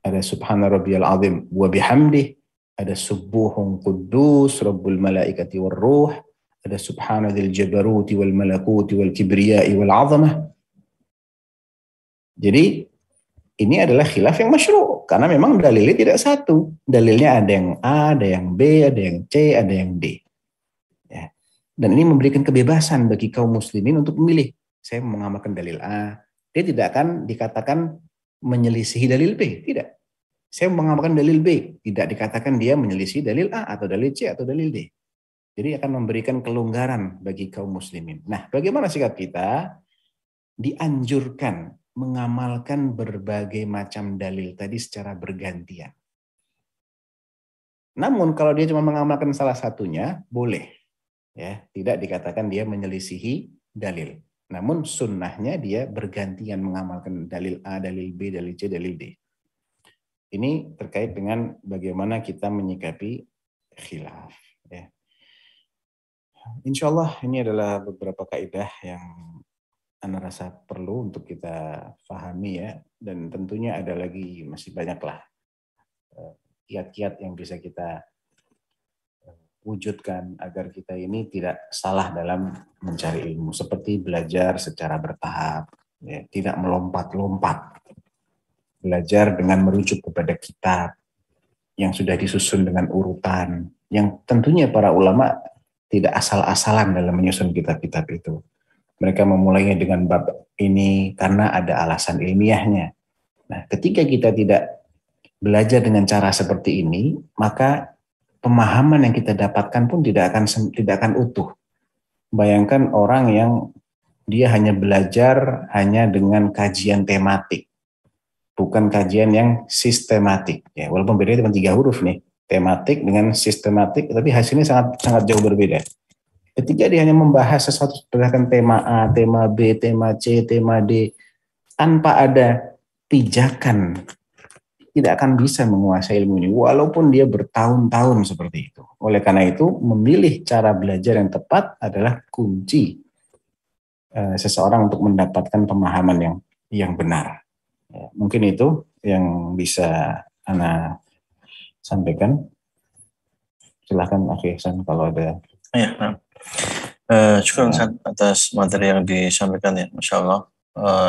ada subhana rabbiyal azim wa bihamdih, ada subuhun quddus rabbul malaikati war ruh, ada subhana dzil jabaruti wal malakuti wal kibriyai wal azamah. Jadi ini adalah khilaf yang masyru' karena memang dalilnya tidak satu. Dalilnya ada yang A, ada yang B, ada yang C, ada yang D. Ya. Dan ini memberikan kebebasan bagi kaum muslimin untuk memilih. Saya mengamalkan dalil A. Dia tidak akan dikatakan menyelisihi dalil B, tidak. Saya mengamalkan dalil B, tidak dikatakan dia menyelisih dalil A atau dalil C atau dalil D. Jadi akan memberikan kelonggaran bagi kaum muslimin. Nah, bagaimana sikap kita? Dianjurkan mengamalkan berbagai macam dalil tadi secara bergantian. Namun kalau dia cuma mengamalkan salah satunya, boleh. Ya, tidak dikatakan dia menyelisihi dalil. Namun sunnahnya dia bergantian mengamalkan dalil A, dalil B, dalil C, dalil D. Ini terkait dengan bagaimana kita menyikapi khilaf. Ya. Insya Allah ini adalah beberapa kaidah yang Anda rasa perlu untuk kita pahami ya. Dan tentunya ada lagi masih banyaklah kiat-kiat yang bisa kita wujudkan agar kita ini tidak salah dalam mencari ilmu. Seperti belajar secara bertahap, ya, tidak melompat-lompat. Belajar dengan merujuk kepada kitab yang sudah disusun dengan urutan, yang tentunya para ulama tidak asal-asalan dalam menyusun kitab-kitab itu. Mereka memulainya dengan bab ini karena ada alasan ilmiahnya. Nah, ketika kita tidak belajar dengan cara seperti ini, maka pemahaman yang kita dapatkan pun tidak akan utuh. Bayangkan orang yang dia hanya belajar hanya dengan kajian tematik, bukan kajian yang sistematik. Ya, walaupun bedanya cuma 3 huruf nih, tematik dengan sistematik, tapi hasilnya sangat jauh berbeda. Ketika dia hanya membahas sesuatu berdasarkan tema A, tema B, tema C, tema D, tanpa ada pijakan, tidak akan bisa menguasai ilmu ini, walaupun dia bertahun-tahun seperti itu. Oleh karena itu, memilih cara belajar yang tepat adalah kunci seseorang untuk mendapatkan pemahaman yang benar. Ya, mungkin itu yang bisa Ana sampaikan. Silahkan Akhi Ihsan kalau ada. Ya, nah. Syukur atas materi yang disampaikan ya, Masya Allah.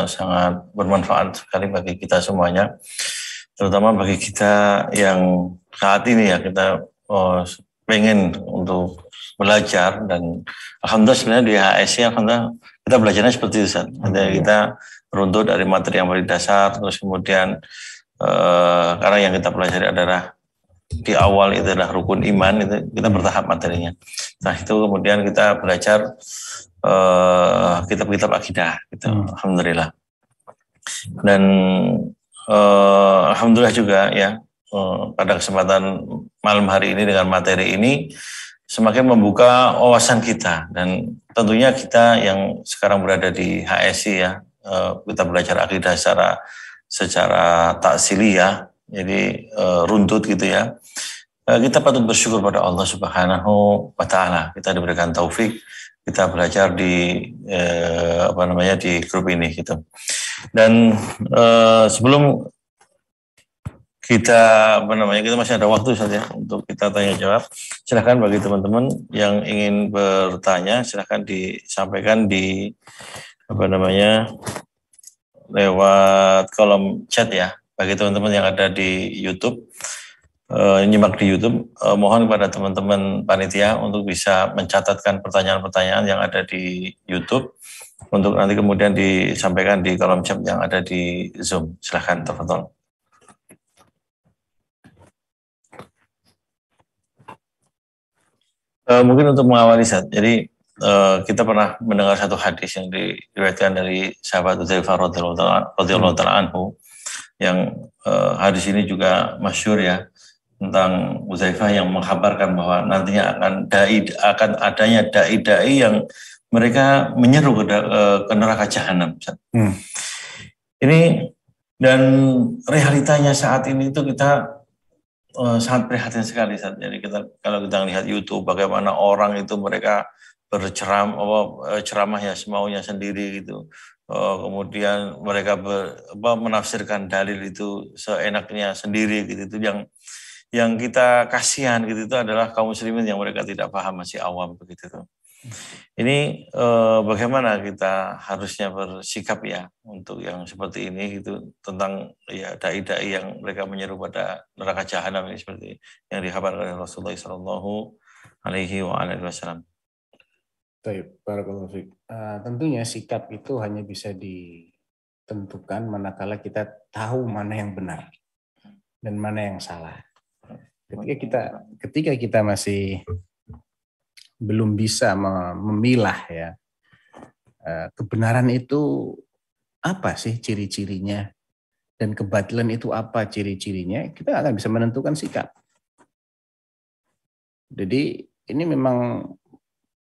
Sangat bermanfaat sekali bagi kita semuanya, terutama bagi kita yang saat ini ya kita pengen untuk belajar, dan alhamdulillah sebenarnya di HSI alhamdulillah kita belajarnya seperti itu. Kita runtut dari materi yang paling dasar, terus kemudian karena yang kita pelajari adalah di awal itu adalah rukun iman, itu kita bertahap materinya. Nah itu kemudian kita belajar kitab-kitab akidah, gitu. Alhamdulillah. Dan alhamdulillah juga ya pada kesempatan malam hari ini dengan materi ini semakin membuka wawasan kita, dan tentunya kita yang sekarang berada di HSI ya, kita belajar akidah secara taksiliyah, jadi runtut gitu ya. Kita patut bersyukur pada Allah Subhanahu wa Ta'ala. Kita diberikan taufik, kita belajar di di grup ini gitu. Dan sebelum kita kita masih ada waktu saja untuk kita tanya jawab. Silahkan bagi teman-teman yang ingin bertanya, silahkan disampaikan di lewat kolom chat ya. Bagi teman-teman yang ada di YouTube, nyimak di YouTube, mohon kepada teman-teman panitia untuk bisa mencatatkan pertanyaan-pertanyaan yang ada di YouTube untuk nanti kemudian disampaikan di kolom chat yang ada di Zoom. Silahkan, tafadhol. Mungkin untuk mengawali Ustaz, jadi kita pernah mendengar satu hadis yang diriwayatkan dari sahabat Udzaifah radhiyallahu taala anhu, yang hadis ini juga masyhur ya, tentang Udzaifah yang menghabarkan bahwa nantinya akan adanya dai-dai yang mereka menyeru ke neraka jahanam. Ini dan realitanya saat ini itu kita sangat prihatin sekali. Jadi kalau kita lihat YouTube bagaimana orang itu mereka ceramah ya semaunya sendiri gitu. Kemudian mereka menafsirkan dalil itu seenaknya sendiri gitu. Itu yang kita kasihan gitu itu adalah kaum muslimin yang mereka tidak paham, masih awam begitu tuh. Ini bagaimana kita harusnya bersikap ya untuk yang seperti ini gitu, tentang ya dai-dai yang mereka menyeru pada neraka jahanam ini seperti yang dikabarkan oleh Rasulullah Shallallahu Alaihi Wasallam. Baik, barakallahu fiik. Tentunya sikap itu hanya bisa ditentukan manakala kita tahu mana yang benar dan mana yang salah. Ketika kita masih belum bisa memilah ya kebenaran itu apa sih ciri-cirinya dan kebatilan itu apa ciri-cirinya, kita akan bisa menentukan sikap. Jadi ini memang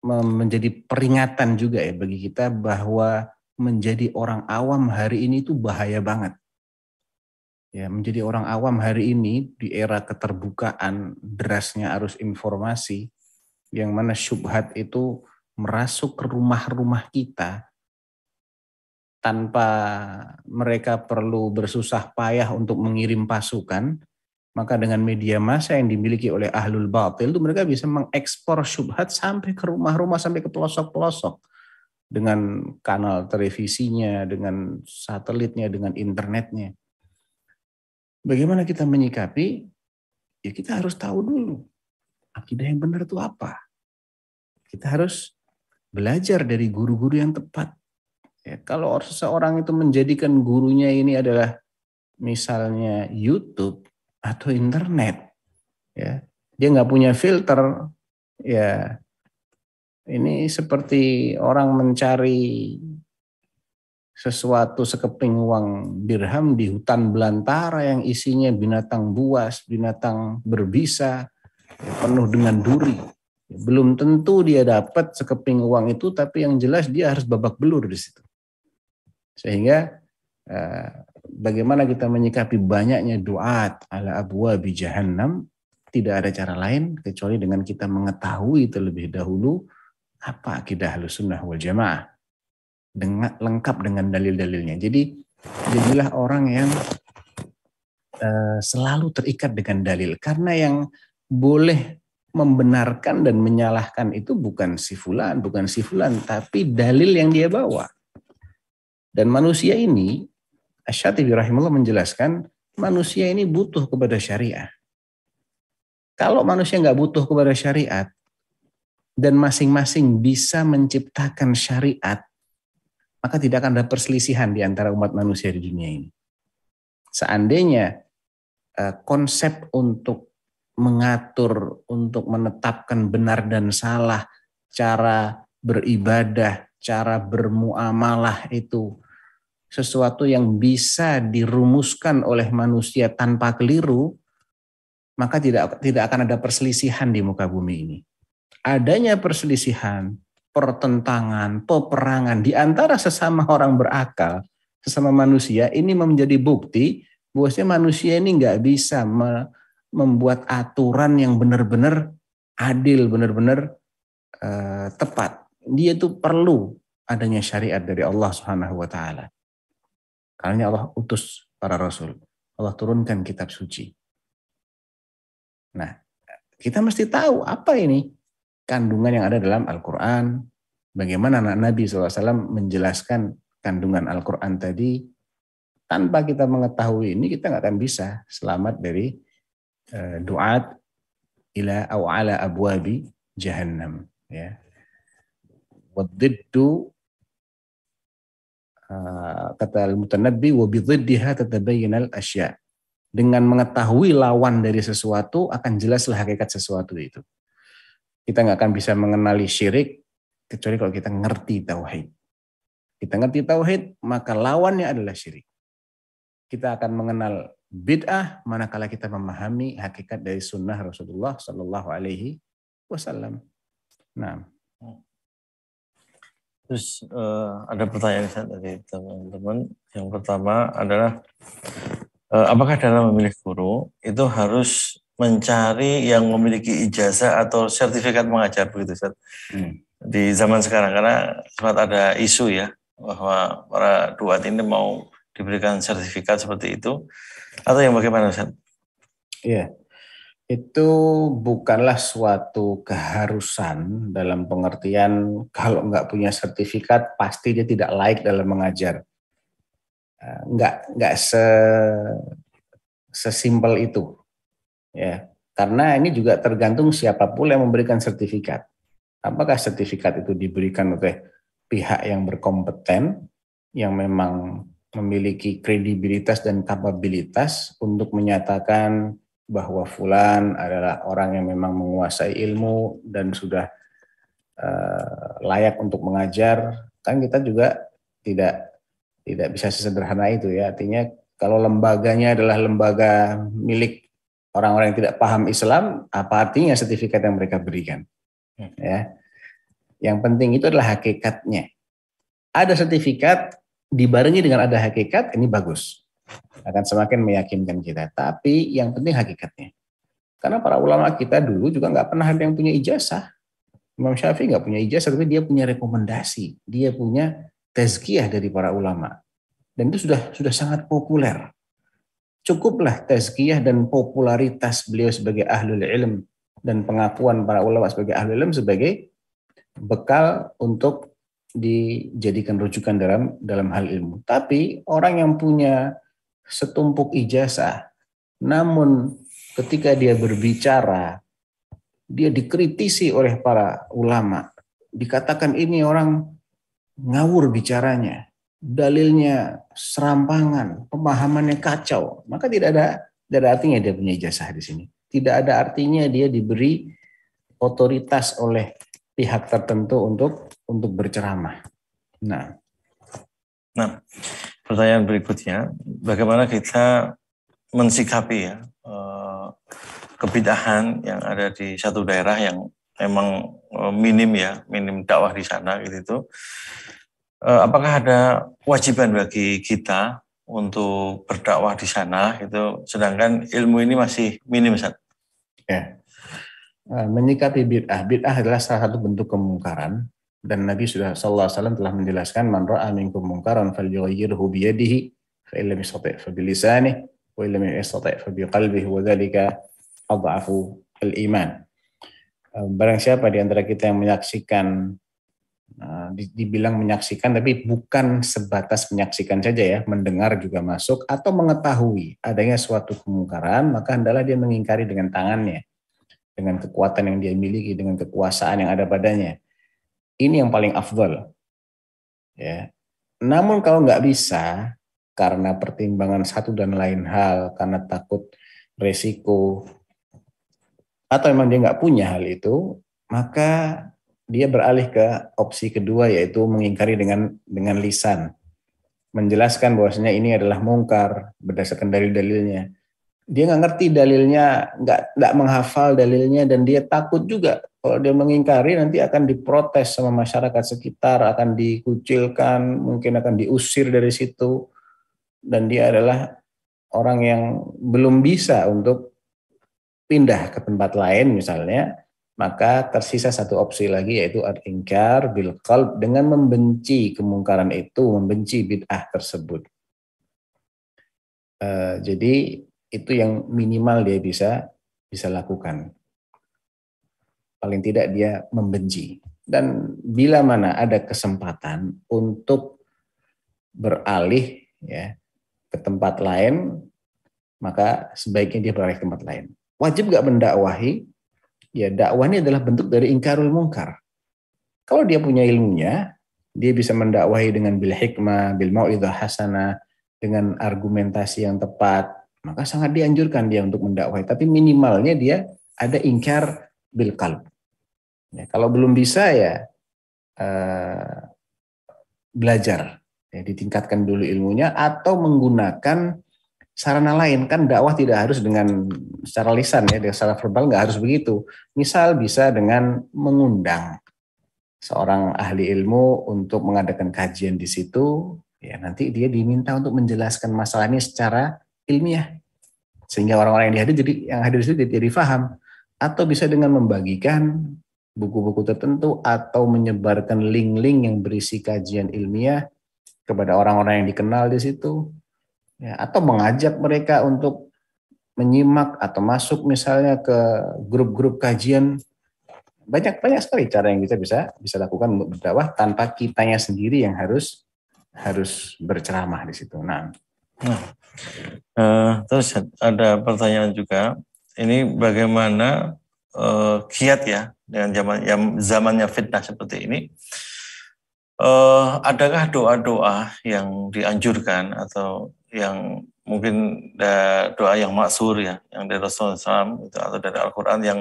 menjadi peringatan juga ya bagi kita bahwa menjadi orang awam hari ini itu bahaya banget. Ya, menjadi orang awam hari ini di era keterbukaan, derasnya arus informasi, yang mana syubhat itu merasuk ke rumah-rumah kita tanpa mereka perlu bersusah payah untuk mengirim pasukan, maka dengan media massa yang dimiliki oleh ahlul batil itu mereka bisa mengekspor syubhat sampai ke rumah-rumah, sampai ke pelosok-pelosok dengan kanal televisinya, dengan satelitnya, dengan internetnya. Bagaimana kita menyikapi? Ya kita harus tahu dulu akidah yang benar itu apa. Kita harus belajar dari guru-guru yang tepat. Ya, kalau seseorang itu menjadikan gurunya ini adalah misalnya YouTube atau internet, ya dia nggak punya filter, ya ini seperti orang mencari sesuatu sekeping uang dirham di hutan belantara yang isinya binatang buas, binatang berbisa, ya, penuh dengan duri. Belum tentu dia dapat sekeping uang itu, tapi yang jelas dia harus babak belur di situ. Sehingga bagaimana kita menyikapi banyaknya duat ala abwabi jahannam, tidak ada cara lain kecuali dengan kita mengetahui terlebih dahulu apa akidah Ahlussunnah wal Jamaah, lengkap dengan dalil-dalilnya. Jadi jadilah orang yang selalu terikat dengan dalil, karena yang boleh membenarkan dan menyalahkan itu bukan si fulan, tapi dalil yang dia bawa. Dan manusia ini, Asy-Syatibi rahimahullah menjelaskan, manusia ini butuh kepada syariah. Kalau manusia nggak butuh kepada syariat, dan masing-masing bisa menciptakan syariat, maka tidak akan ada perselisihan di antara umat manusia di dunia ini. Seandainya konsep untuk mengatur, untuk menetapkan benar dan salah, cara beribadah, cara bermuamalah itu sesuatu yang bisa dirumuskan oleh manusia tanpa keliru, maka tidak akan ada perselisihan di muka bumi ini. Adanya perselisihan, pertentangan, peperangan di antara sesama orang berakal, sesama manusia, ini menjadi bukti bahwasanya manusia ini nggak bisa membuat aturan yang benar-benar adil, benar-benar tepat. Dia itu perlu adanya syariat dari Allah Subhanahu wa taala. Karena Allah utus para rasul. Allah turunkan kitab suci. Nah, kita mesti tahu apa ini kandungan yang ada dalam Al-Quran, bagaimana Nabi SAW menjelaskan kandungan Al-Quran tadi. Tanpa kita mengetahui ini, kita nggak akan bisa selamat dari du'at ila au ala abwabi jahannam. Ya. Waddiddu, kata Al-Mutanabbi, wa bididdiha tatabayyana al-asya'. Dengan mengetahui lawan dari sesuatu, akan jelaslah hakikat sesuatu itu. Kita nggak akan bisa mengenali syirik, kecuali kalau kita ngerti tauhid. Kita ngerti tauhid, maka lawannya adalah syirik. Kita akan mengenal bid'ah manakala kita memahami hakikat dari sunnah Rasulullah Sallallahu Alaihi Wasallam. Nah, terus ada pertanyaan dari teman-teman. Yang pertama adalah apakah dalam memilih guru itu harus mencari yang memiliki ijazah atau sertifikat mengajar begitu, Ustaz? Di zaman sekarang, karena sempat ada isu ya bahwa para duat ini mau diberikan sertifikat seperti itu, atau yang bagaimana, Ustaz? Iya, itu bukanlah suatu keharusan dalam pengertian kalau nggak punya sertifikat pasti dia tidak layak dalam mengajar. Nggak sesimpel itu. Ya, karena ini juga tergantung siapa pula yang memberikan sertifikat. Apakah sertifikat itu diberikan oleh pihak yang berkompeten, yang memang memiliki kredibilitas dan kapabilitas untuk menyatakan bahwa fulan adalah orang yang memang menguasai ilmu dan sudah layak untuk mengajar. Kan kita juga tidak bisa sesederhana itu ya. Artinya kalau lembaganya adalah lembaga milik orang-orang yang tidak paham Islam, apa artinya sertifikat yang mereka berikan? Ya. Yang penting itu adalah hakikatnya. Ada sertifikat dibarengi dengan ada hakikat, ini bagus. Akan semakin meyakinkan kita. Tapi yang penting hakikatnya. Karena para ulama kita dulu juga nggak pernah ada yang punya ijazah. Imam Syafi'i nggak punya ijazah, tapi dia punya rekomendasi. Dia punya tazkiyah dari para ulama. Dan itu sudah sangat populer. Cukuplah tazkiyah dan popularitas beliau sebagai ahlul ilm dan pengakuan para ulama sebagai ahlul ilm sebagai bekal untuk dijadikan rujukan dalam hal ilmu. Tapi orang yang punya setumpuk ijazah, namun ketika dia berbicara, dia dikritisi oleh para ulama, dikatakan ini orang ngawur bicaranya, dalilnya serampangan, pemahamannya kacau, maka tidak ada artinya dia punya ijazah di sini. Tidak ada artinya dia diberi otoritas oleh pihak tertentu untuk berceramah. Nah, pertanyaan berikutnya, bagaimana kita mensikapi ya kebidahan yang ada di satu daerah yang memang minim dakwah di sana gitu. Apakah ada kewajiban bagi kita untuk berdakwah di sana gitu, sedangkan ilmu ini masih minim, Ustaz? Ya. Menyikapi bid'ah adalah salah satu bentuk kemungkaran, dan Nabi sallallahu alaihi wasallam telah menjelaskan, man ra'a minkum munkaran falyughayyirhu bi yadihi fa illam yastati' fa bi lisanihi wa illam yastati' fa bi qalbihi wa dzalika adhafu al-iman. Barang siapa di antara kita yang menyaksikan, dibilang menyaksikan tapi bukan sebatas menyaksikan saja ya, mendengar juga masuk, atau mengetahui adanya suatu kemungkaran, maka hendaklah dia mengingkari dengan tangannya, dengan kekuatan yang dia miliki, dengan kekuasaan yang ada padanya. Ini yang paling afdal. Ya. Namun kalau nggak bisa, karena pertimbangan satu dan lain hal, karena takut resiko, atau memang dia nggak punya hal itu, maka dia beralih ke opsi kedua, yaitu mengingkari dengan lisan. Menjelaskan bahwasanya ini adalah mungkar berdasarkan dalil-dalilnya. Dia nggak ngerti dalilnya, nggak menghafal dalilnya, dan dia takut juga kalau dia mengingkari nanti akan diprotes sama masyarakat sekitar, akan dikucilkan, mungkin akan diusir dari situ, dan dia adalah orang yang belum bisa untuk pindah ke tempat lain misalnya. Maka tersisa satu opsi lagi, yaitu al-inkar bil qalb, dengan membenci kemungkaran itu, membenci bid'ah tersebut. Jadi itu yang minimal dia bisa bisa lakukan. Paling tidak dia membenci. Dan bila mana ada kesempatan untuk beralih ya ke tempat lain, maka sebaiknya dia beralih ke tempat lain. Wajib gak mendakwahi? Ya, dakwah ini adalah bentuk dari ingkarul munkar. Kalau dia punya ilmunya, dia bisa mendakwahi dengan bil hikmah, bil mau'izah hasanah, dengan argumentasi yang tepat, maka sangat dianjurkan dia untuk mendakwahi. Tapi minimalnya dia ada ingkar bil qalb. Ya, kalau belum bisa ya belajar, ya, ditingkatkan dulu ilmunya atau menggunakan sarana lain. Kan dakwah tidak harus dengan secara lisan ya, secara verbal nggak harus begitu. Misal bisa dengan mengundang seorang ahli ilmu untuk mengadakan kajian di situ, ya nanti dia diminta untuk menjelaskan masalah ini secara ilmiah sehingga orang-orang yang hadir di situ jadi paham. Atau bisa dengan membagikan buku-buku tertentu atau menyebarkan link-link yang berisi kajian ilmiah kepada orang-orang yang dikenal di situ, ya, atau mengajak mereka untuk menyimak atau masuk misalnya ke grup-grup kajian. Banyak sekali cara yang kita bisa lakukan untuk berdakwah tanpa kitanya sendiri yang harus berceramah di situ. Terus ada pertanyaan juga. Ini bagaimana kiat ya dengan zamannya fitnah seperti ini? Adakah doa-doa yang dianjurkan atau yang mungkin doa yang maksur ya, yang dari Rasulullah SAW atau dari Al-Quran yang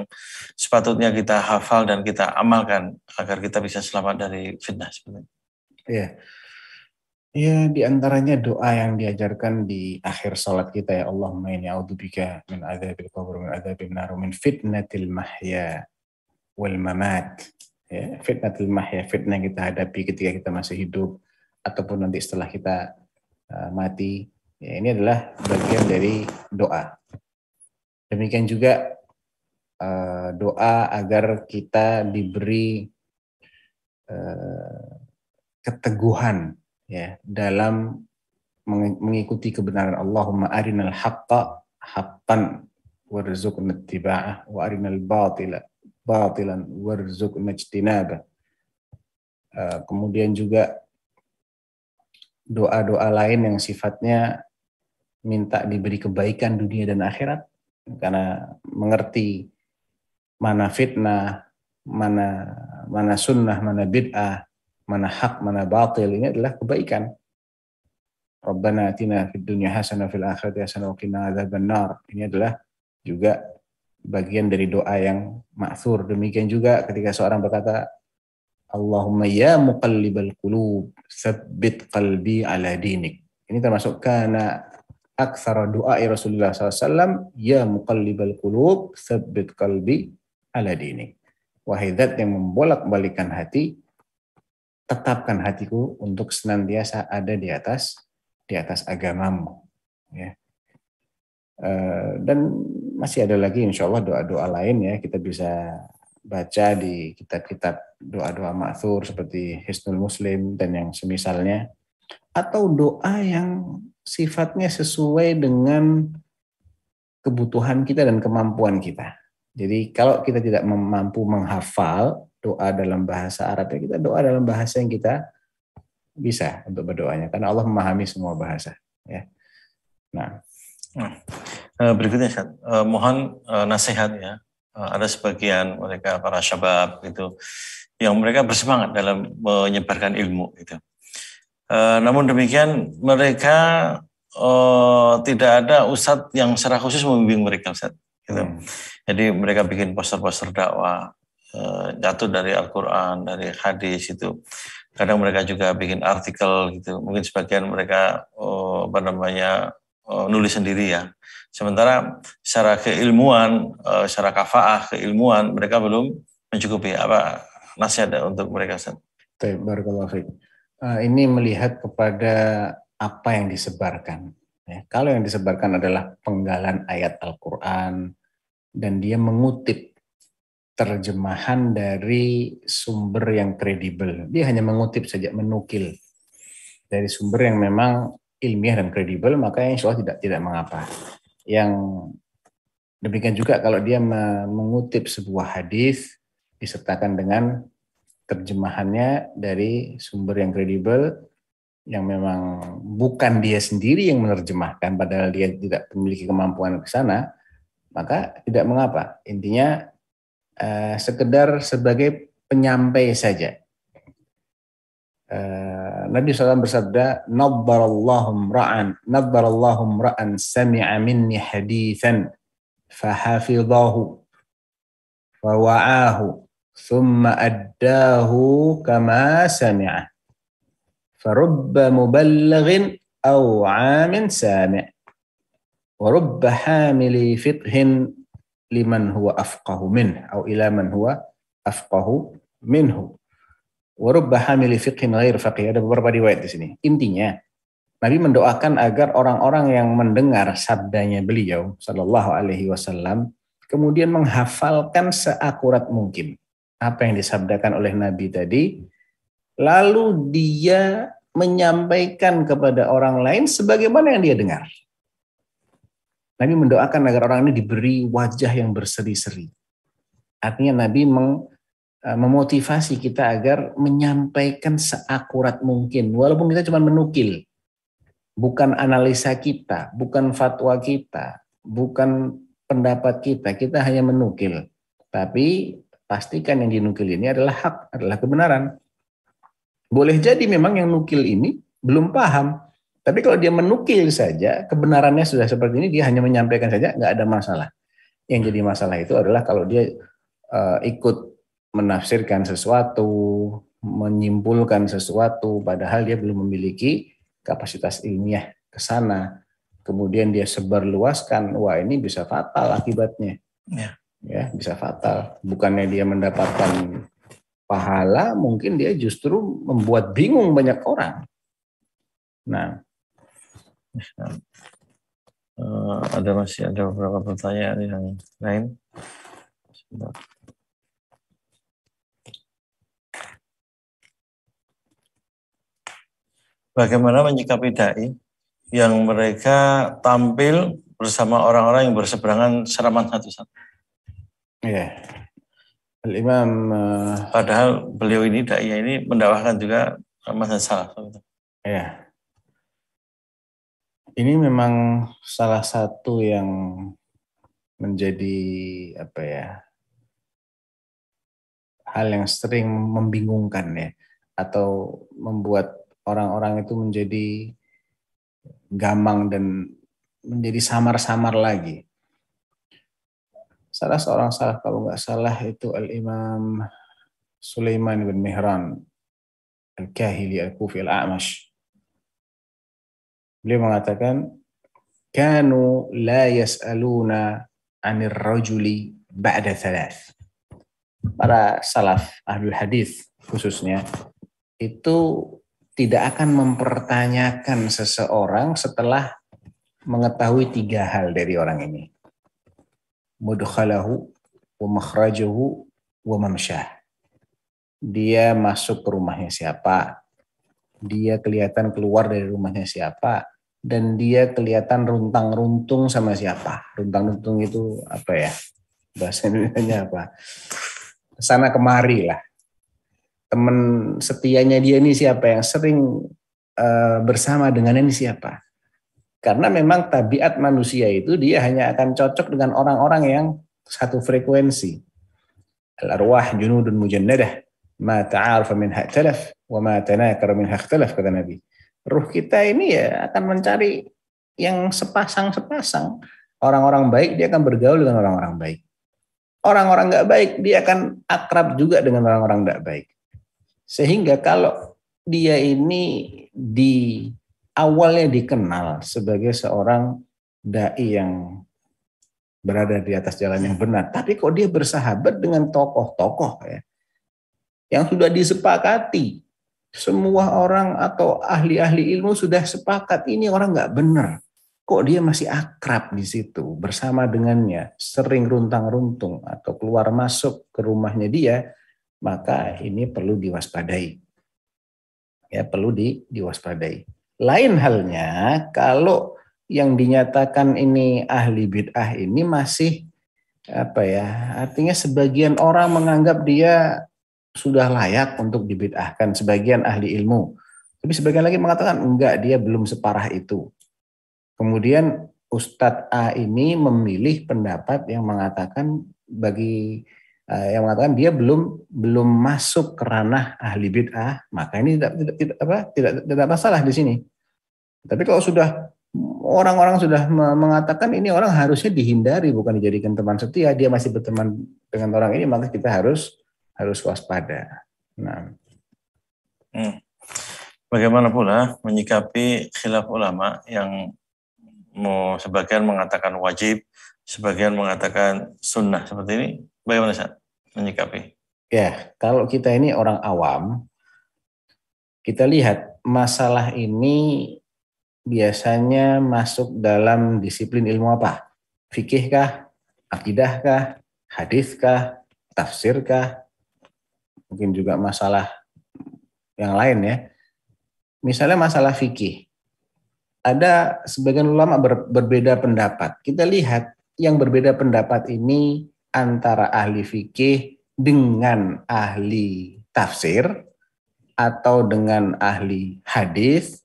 sepatutnya kita hafal dan kita amalkan agar kita bisa selamat dari fitnah seperti itu? Ya, di antaranya doa yang diajarkan di akhir salat kita, ya Allahumma inni a'udzubika min adzabil qabr, min adzabin nar, min fitnatil mahya wal mamat. Ya, fitnatil mahya, fitnah yang kita hadapi ketika kita masih hidup ataupun nanti setelah kita mati. Ya, ini adalah bagian dari doa. Demikian juga doa agar kita diberi keteguhan ya dalam mengikuti kebenaran. Allahumma arinal haqqa haqqan warzuqna ittiba'ah wa arinal batila batilan warzuqna ijtinabah. Kemudian juga doa-doa lain yang sifatnya minta diberi kebaikan dunia dan akhirat, karena mengerti mana fitnah, mana sunnah, mana bid'ah, mana hak, mana batil, ini adalah kebaikan. Rabbana atina fid dunya hasanah fil akhirati hasanah wa qina adzabannar. Ini adalah juga bagian dari doa yang ma'thur. Demikian juga ketika seorang berkata, Allahumma ya muqallibal qulub, tsabbit qalbi ala dinik. Ini termasuk kana aktsara doa Rasulullah SAW, ya muqallibal qulub, tsabbit qalbi ala dinik. Wahai zat yang membolak-balikan hati, tetapkan hatiku untuk senantiasa ada di atas agamamu. Ya. Dan masih ada lagi insya Allah doa-doa lain ya, kita bisa baca di kitab-kitab doa-doa ma'thur seperti Hisnul Muslim dan yang semisalnya, atau doa yang sifatnya sesuai dengan kebutuhan kita dan kemampuan kita. Jadi kalau kita tidak mampu menghafal doa dalam bahasa Arab, ya kita doa dalam bahasa yang kita bisa untuk berdoanya, karena Allah memahami semua bahasa. Ya. Berikutnya, mohon nasihat ya. Ada sebagian mereka para syabab itu yang mereka bersemangat dalam menyebarkan ilmu itu. Namun demikian mereka tidak ada ustadz yang secara khusus membimbing mereka, Ustadz. Gitu. Jadi mereka bikin poster-poster dakwah, jatuh dari Al-Quran, dari hadis itu. Kadang mereka juga bikin artikel gitu. Mungkin sebagian mereka nulis sendiri ya. Sementara secara keilmuan, secara kafaah keilmuan mereka belum mencukupi. Apa nasihat untuk mereka, Ustaz? Barakallahu fiik. Ini melihat kepada apa yang disebarkan. Ya, kalau yang disebarkan adalah penggalan ayat Al-Quran dan dia mengutip terjemahan dari sumber yang kredibel, dia hanya mengutip saja, menukil dari sumber yang memang ilmiah dan kredibel, maka insya Allah tidak mengapa. Yang Demikian juga kalau dia mengutip sebuah hadis disertakan dengan terjemahannya dari sumber yang kredibel, yang memang bukan dia sendiri yang menerjemahkan, padahal dia tidak memiliki kemampuan ke sana, maka tidak mengapa. Intinya sekedar sebagai penyampai saja. Nabi SAW bersabda, "Nadbarallahu ra'an sami'a minni hadithan fahafidhahu fawa'ahu thumma addahu kama sami'a farubba muballighin aw 'amin sami' wa rubba hamili fiqhin liman huwa afqahu minhu aw ila man huwa afqahu minhu wa rubba hamili fiqhin ghair faqih." Ada beberapa riwayat di sini. Intinya Nabi mendoakan agar orang-orang yang mendengar sabdanya beliau sallallahu alaihi wasallam kemudian menghafalkan seakurat mungkin apa yang disabdakan oleh Nabi tadi, lalu dia menyampaikan kepada orang lain sebagaimana yang dia dengar. Nabi mendoakan agar orang ini diberi wajah yang berseri-seri. Artinya Nabi memotivasi kita agar menyampaikan seakurat mungkin, walaupun kita cuma menukil. Bukan analisa kita, bukan fatwa kita, bukan pendapat kita hanya menukil. Tapi pastikan yang dinukil ini adalah hak, adalah kebenaran. Boleh jadi memang yang nukil ini belum paham, tapi kalau dia menukil saja, kebenarannya sudah seperti ini, dia hanya menyampaikan saja, nggak ada masalah. Yang jadi masalah itu adalah kalau dia ikut menafsirkan sesuatu, menyimpulkan sesuatu, padahal dia belum memiliki kapasitas ilmiah ke sana, kemudian dia sebarluaskan, wah ini bisa fatal akibatnya. Ya, bisa fatal. Bukannya dia mendapatkan pahala, mungkin dia justru membuat bingung banyak orang. Nah, masih ada beberapa pertanyaan yang lain. Bagaimana menyikapi dai yang mereka tampil bersama orang-orang yang berseberangan secara manhaj? ya, Al-Imam padahal beliau ini dai ini mendakwahkan juga manhaj salaf. Ya, ini memang salah satu yang menjadi hal yang sering membingungkan ya, atau membuat orang-orang itu menjadi gamang dan menjadi samar-samar lagi. Salah seorang salaf, kalau nggak salah itu Al-Imam Sulaiman bin Mihran Al-Kahili Al-Kufi Al-A'mash. Beliau mengatakan, "Kanu la yas'aluna 'anir rajuli ba'da thalath." Para salaf ahlul hadis khususnya itu tidak akan mempertanyakan seseorang setelah mengetahui 3 hal dari orang ini. Mudkhalahu wa makhrajahu wa mamsyah. Dia masuk ke rumahnya siapa, dia kelihatan keluar dari rumahnya siapa, dan dia kelihatan runtang-runtung sama siapa. Runtang-runtung itu apa ya? Bahasa Indonesianya apa? Sana kemari lah. Teman setianya dia ini siapa, yang sering bersama dengan ini siapa. Karena memang tabiat manusia itu dia hanya akan cocok dengan orang-orang yang satu frekuensi. Al-arwah junudun mujannadah, ma ta'arafa minha ikhtalaf wa ma tanakara minha ikhtalaf, kata Nabi. Ruh kita ini ya akan mencari yang sepasang-sepasang. Orang-orang baik dia akan bergaul dengan orang-orang baik. Orang-orang nggak baik dia akan akrab juga dengan orang-orang nggak baik. Sehingga kalau dia ini awalnya dikenal sebagai seorang dai yang berada di atas jalan yang benar, tapi kok dia bersahabat dengan tokoh-tokoh ya, yang sudah disepakati, semua orang atau ahli-ahli ilmu sudah sepakat ini orang nggak benar, kok dia masih akrab di situ bersama dengannya, sering runtang-runtung atau keluar masuk ke rumahnya dia, maka ini perlu diwaspadai. Ya, perlu diwaspadai. Lain halnya kalau yang dinyatakan ini ahli bid'ah ini masih artinya sebagian orang menganggap dia sudah layak untuk dibid'ahkan, sebagian ahli ilmu. Tapi sebagian lagi mengatakan enggak, dia belum separah itu. Kemudian Ustadz A ini memilih pendapat yang mengatakan dia belum masuk ke ranah ahli bid'ah, maka ini tidak masalah di sini. Tapi kalau sudah orang-orang sudah mengatakan ini orang harusnya dihindari, bukan dijadikan teman setia, dia masih berteman dengan orang ini, maka kita harus waspada. Nah, bagaimana pula menyikapi khilaf ulama yang sebagian mengatakan wajib, sebagian mengatakan sunnah seperti ini? Bagaimana Ustaz menyikapi? Ya, kalau kita ini orang awam, kita lihat masalah ini biasanya masuk dalam disiplin ilmu apa? Fikih kah? Akidah kah? Hadis kah? Tafsir kah? Mungkin juga masalah yang lain ya. Misalnya masalah fikih. Ada sebagian ulama berbeda pendapat. Kita lihat yang berbeda pendapat ini antara ahli fikih dengan ahli tafsir atau dengan ahli hadis,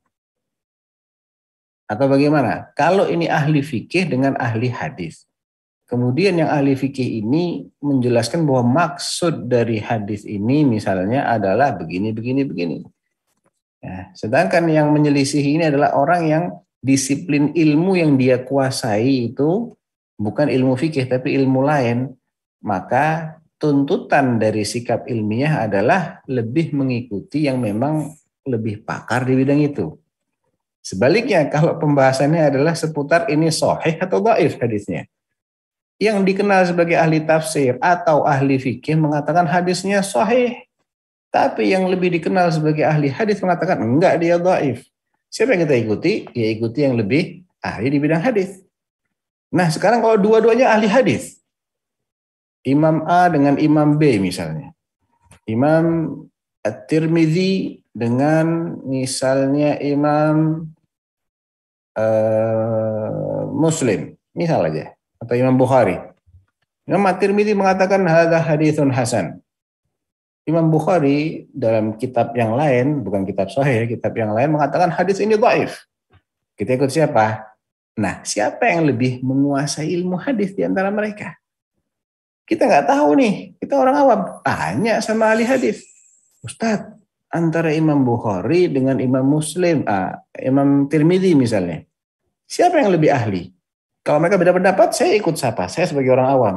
atau bagaimana? Kalau ini ahli fikih dengan ahli hadis. Kemudian yang ahli fikih ini menjelaskan bahwa maksud dari hadis ini misalnya adalah begini. Ya, sedangkan yang menyelisih ini adalah orang yang disiplin ilmu yang dia kuasai itu bukan ilmu fikih tapi ilmu lain. Maka tuntutan dari sikap ilmiah adalah lebih mengikuti yang memang lebih pakar di bidang itu. Sebaliknya kalau pembahasannya adalah seputar ini sahih atau dhaif hadisnya, yang dikenal sebagai ahli tafsir atau ahli fikih mengatakan hadisnya sahih, tapi yang lebih dikenal sebagai ahli hadis mengatakan enggak, dia dhaif. Siapa yang kita ikuti? Ya ikuti yang lebih ahli di bidang hadis. Nah sekarang kalau dua-duanya ahli hadis, Imam A dengan Imam B misalnya, Imam At-Tirmidzi dengan misalnya Imam Muslim, misal aja, atau Imam Bukhari. Imam At-Tirmidzi mengatakan hadza haditsun hasan. Imam Bukhari dalam kitab yang lain, bukan kitab sahih, kitab yang lain mengatakan hadis ini dhaif. Kita ikut siapa? Nah, siapa yang lebih menguasai ilmu hadis di antara mereka? Kita nggak tahu nih, kita orang awam. Tanya sama ahli hadis. Ustadz, antara Imam Bukhari dengan Imam Muslim, Imam Tirmidzi misalnya, siapa yang lebih ahli? Kalau mereka beda pendapat, saya ikut siapa? Saya sebagai orang awam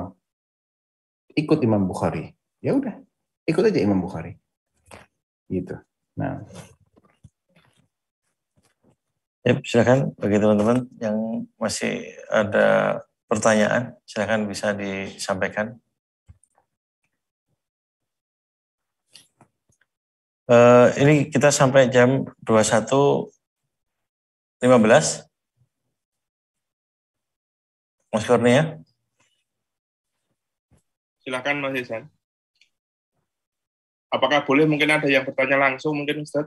ikut Imam Bukhari. Ya udah, ikut aja Imam Bukhari. Gitu. Nah, ya, silakan bagi teman-teman yang masih ada pertanyaan, silakan bisa disampaikan. Ini kita sampai jam 21.15. Mas Kurnia. Silakan Mas Ihsan. Apakah boleh mungkin ada yang bertanya langsung mungkin Ustaz?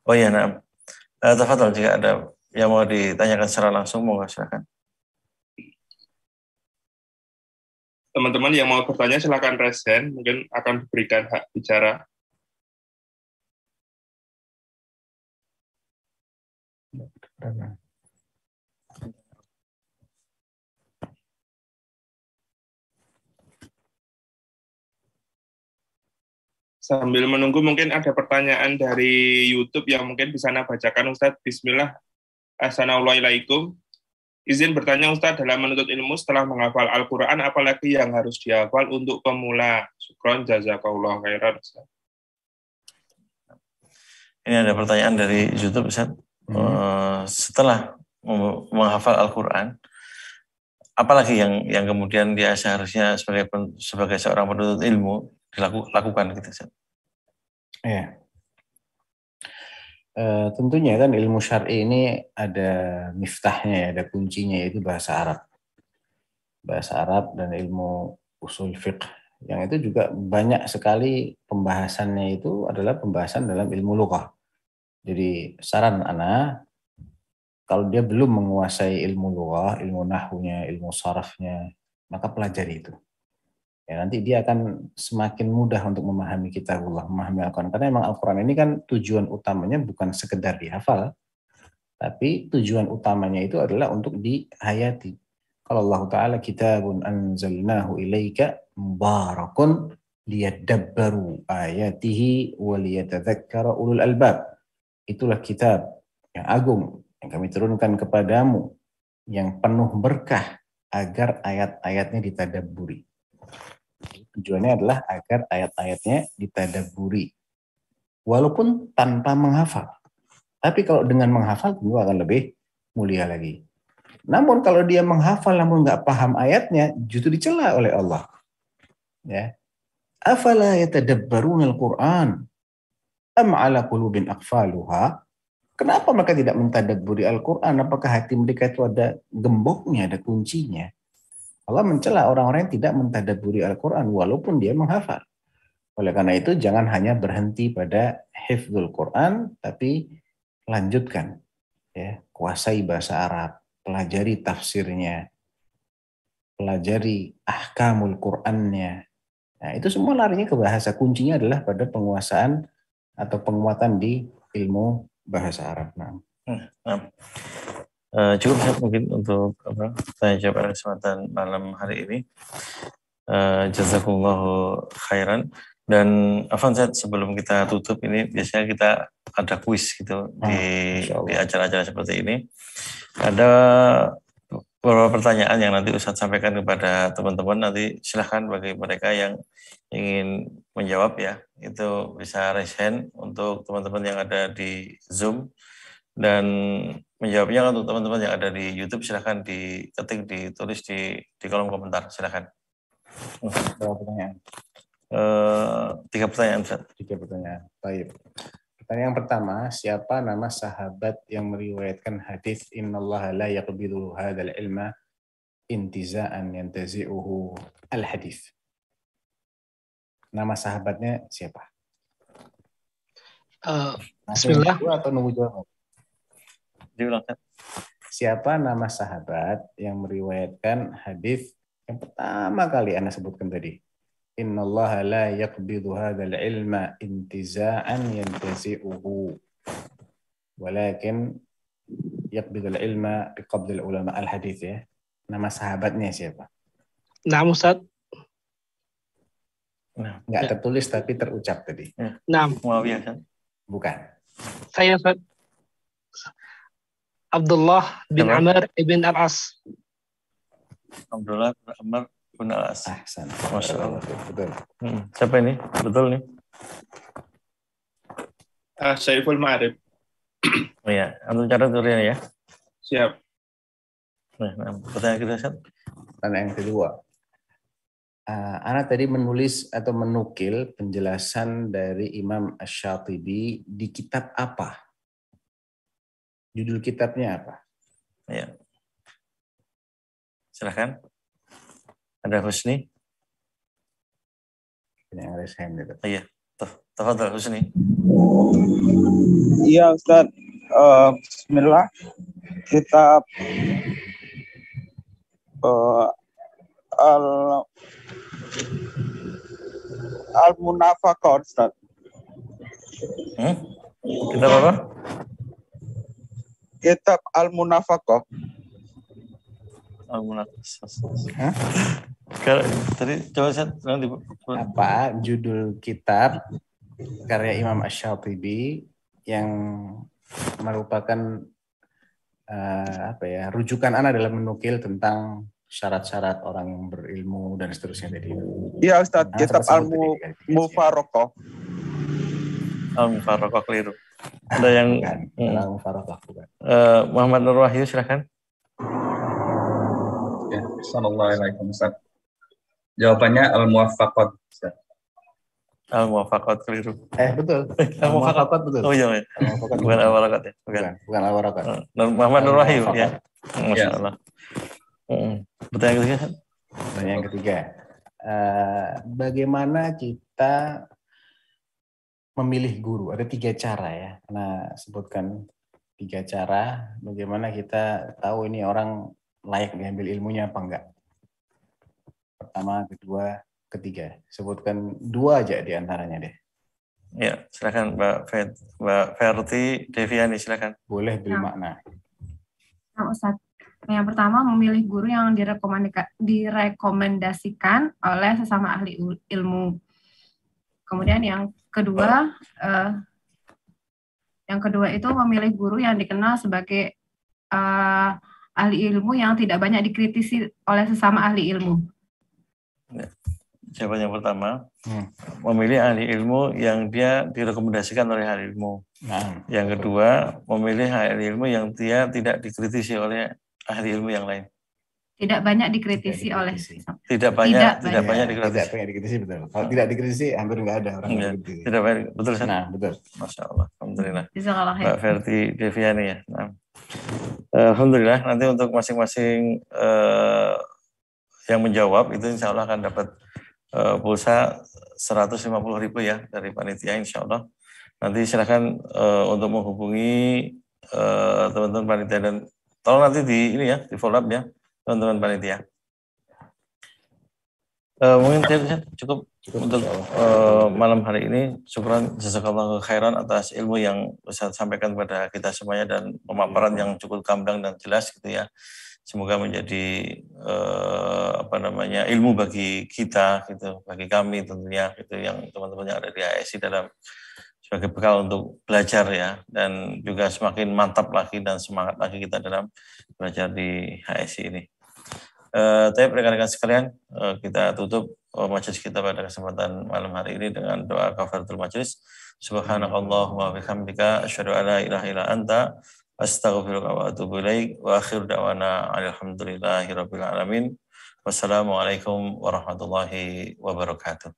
Oh iya, nah. Tafadhol, jika ada yang mau ditanyakan secara langsung, mau silakan. Teman-teman yang mau bertanya silakan raise hand, mungkin akan diberikan hak bicara. Sambil menunggu mungkin ada pertanyaan dari YouTube yang mungkin bisa Anda bacakan Ustadz. Bismillah. Assalamualaikum. Izin bertanya Ustadz, dalam menuntut ilmu setelah menghafal Al-Quran, apalagi yang harus dihafal untuk pemula? Syukron, jazakallah khairan. Ini ada pertanyaan dari YouTube, Ustaz. Setelah menghafal Al-Quran, apalagi yang kemudian dia seharusnya sebagai seorang penuntut ilmu dilakukan gitu, Ustaz? Ya. Tentunya kan ilmu syar'i ini ada miftahnya, ada kuncinya, yaitu bahasa Arab. Bahasa Arab dan ilmu usul fiqh. Yang itu juga banyak sekali pembahasannya itu adalah pembahasan dalam ilmu lughah. Jadi saran ana Kalau dia belum menguasai ilmu lughah, ilmu nahwunya, ilmu sarafnya, maka pelajari itu. Ya, nanti dia akan semakin mudah untuk memahami kitabullah, memahami Al-Quran. Karena memang Al-Quran ini kan tujuan utamanya bukan sekedar dihafal, tapi tujuan utamanya itu adalah untuk dihayati. Kalau Allah Ta'ala kitabun anzalnahu ilaika mubarakun liyadabbaru ayatihi wa liyatadzakkara ulul albab. Itulah kitab yang agung yang kami turunkan kepadamu yang penuh berkah agar ayat-ayatnya ditadabburi. Tujuannya adalah agar ayat-ayatnya ditadabburi walaupun tanpa menghafal. Tapi kalau dengan menghafal tentu akan lebih mulia lagi. Namun kalau dia menghafal namun nggak paham ayatnya, justru dicela oleh Allah. Ya. Afala yatadabbarunal Qur'an am ala qulubin aqfaluha? Kenapa mereka tidak mentadabburi Al-Quran? Apakah hati mereka itu ada gemboknya, ada kuncinya? Allah mencela orang-orang yang tidak mentadabburi Al-Quran walaupun dia menghafal. Oleh karena itu jangan hanya berhenti pada hifdzul Quran, tapi lanjutkan. Ya, kuasai bahasa Arab, pelajari tafsirnya, pelajari ahkamul Qurannya. Nah, itu semua larinya ke bahasa. Kuncinya adalah pada penguasaan atau penguatan di ilmu bahasa Arab. Nah. Cukup saya mungkin untuk tanya jawab pada kesempatan malam hari ini. Jazakumullahu khairan. Dan Afan, sebelum kita tutup ini biasanya kita ada kuis gitu di acara-acara seperti ini. Ada beberapa pertanyaan yang nanti Ustadz sampaikan kepada teman-teman. Nanti silahkan bagi mereka yang ingin menjawab ya, itu bisa raise hand untuk teman-teman yang ada di Zoom, dan menjawabnya untuk teman-teman yang ada di YouTube silahkan diketik, ditulis di kolom komentar, silahkan. Berapa pertanyaan? 3 pertanyaan. 3 pertanyaan. Baik. Pertanyaan pertama, siapa nama sahabat yang meriwayatkan hadis innallaha la yaqbidu hadzal ilma intiza'an yantazi'uhu al-hadis? Nama sahabatnya siapa? Bismillah. Atau nunggu jawab? Diulang. Siapa nama sahabat yang meriwayatkan hadis yang pertama kali Anda sebutkan tadi? Innallaha la yaqbidu hadzal ilma intiza'an yantazi'uhu walakin yaqbidul ilma biqabdil ulama al-hadis ya. Nama sahabatnya siapa? Nah, Ustaz. Nggak tertulis tapi terucap tadi. Nah. Muawiyah kan? Bukan. Saya Ustaz. Abdullah bin Amr ibn Al-As. Abdullah bin Amr bin Al-As. Ahsan. Masya Allah. Betul. Siapa ini? Betul nih? Syaiful Ma'arif. Oh iya, antum catat dulu ya. Siap. Nah, pertanyaan kita, Ustaz. Pertanyaan yang kedua. Ana tadi menulis atau menukil penjelasan dari Imam Asy-Syatibi di kitab apa? Judul kitabnya apa? Ya. Silakan. Ada Husni? Yang raise hand itu. Iya. Tafadhal Husni. Iya Ustaz. Bismillah. Kitab Al-Munafaqah Ustaz. Kitab apa? Kitab Al-Munafaqah. Al-Munafaqah. Tadi coba saya apa judul kitab karya Imam Asy-Syatibi yang merupakan rujukan Ana dalam menukil tentang syarat-syarat orang yang berilmu dan seterusnya tadi. Iya Ustaz, kitab Al-Mufaraqah. Al-Mufaraqah keliru. Ada yang Al-Mufaraqah bukan. Muhammad Nur Wahyu silakan. Ya, Assalamualaikum Ustaz. Jawabannya Al-Muwafaqat. Al-Muwafaqat keliru. Betul. Al-Muwafaqat betul. Oh iya. Bukan Al-Warakat ya. Bukan Al-Warakat. Muhammad Nur Wahyu ya. Masya Allah. Pertanyaan ketiga. Pertanyaan ketiga. Bagaimana kita memilih guru? Ada 3 cara ya. Nah, sebutkan 3 cara bagaimana kita tahu ini orang layak mengambil ilmunya apa enggak. Pertama, kedua, ketiga. Sebutkan 2 aja di antaranya deh. Ya, silakan Mbak Ferti Deviani, silakan. Boleh bermakna. Nah, Ustadz, yang pertama memilih guru yang direkomendasikan oleh sesama ahli ilmu. Kemudian yang kedua itu memilih guru yang dikenal sebagai ahli ilmu yang tidak banyak dikritisi oleh sesama ahli ilmu. Ya. Jawaban yang pertama, memilih ahli ilmu yang dia direkomendasikan oleh ahli ilmu. Nah. Yang kedua, memilih ahli ilmu yang dia tidak dikritisi oleh ahli ilmu yang lain. Tidak banyak dikritisi oleh. Tidak banyak dikritisi, betul. Kalau tidak dikritisi, hampir nggak ada orang yang dikritisi. Tidak banyak, betul. Nah, betul. Masya Allah, alhamdulillah. Mbak Ferti Deviani ya. Nah. Alhamdulillah, nanti untuk masing-masing yang menjawab itu insya Allah akan dapat pulsa 150.000 ya dari panitia insya Allah. Nanti silakan untuk menghubungi teman-teman panitia dan tolong nanti di ini ya, di follow up ya teman-teman panitia. Mungkin cukup untuk malam hari ini. Syukran jazakallahu khairan atas ilmu yang Ustaz sampaikan kepada kita semuanya dan pemaparan yang cukup gamblang dan jelas gitu ya. Semoga menjadi ilmu bagi kita gitu, bagi kami tentunya gitu, yang teman-teman yang ada di HSI dalam sebagai bekal untuk belajar ya, dan juga semakin mantap lagi dan semangat lagi kita dalam belajar di HSI ini. Tapi rekan-rekan sekalian, kita tutup majelis kita pada kesempatan malam hari ini dengan doa kafaratul majelis. Subhanakallahumma wa bihamdika asyhadu an la ilaha illa anta astaghfiruka wa atubu ilaik wa akhir da'wana alhamdulillahirabbil alamin. Wassalamualaikum warahmatullahi wabarakatuh.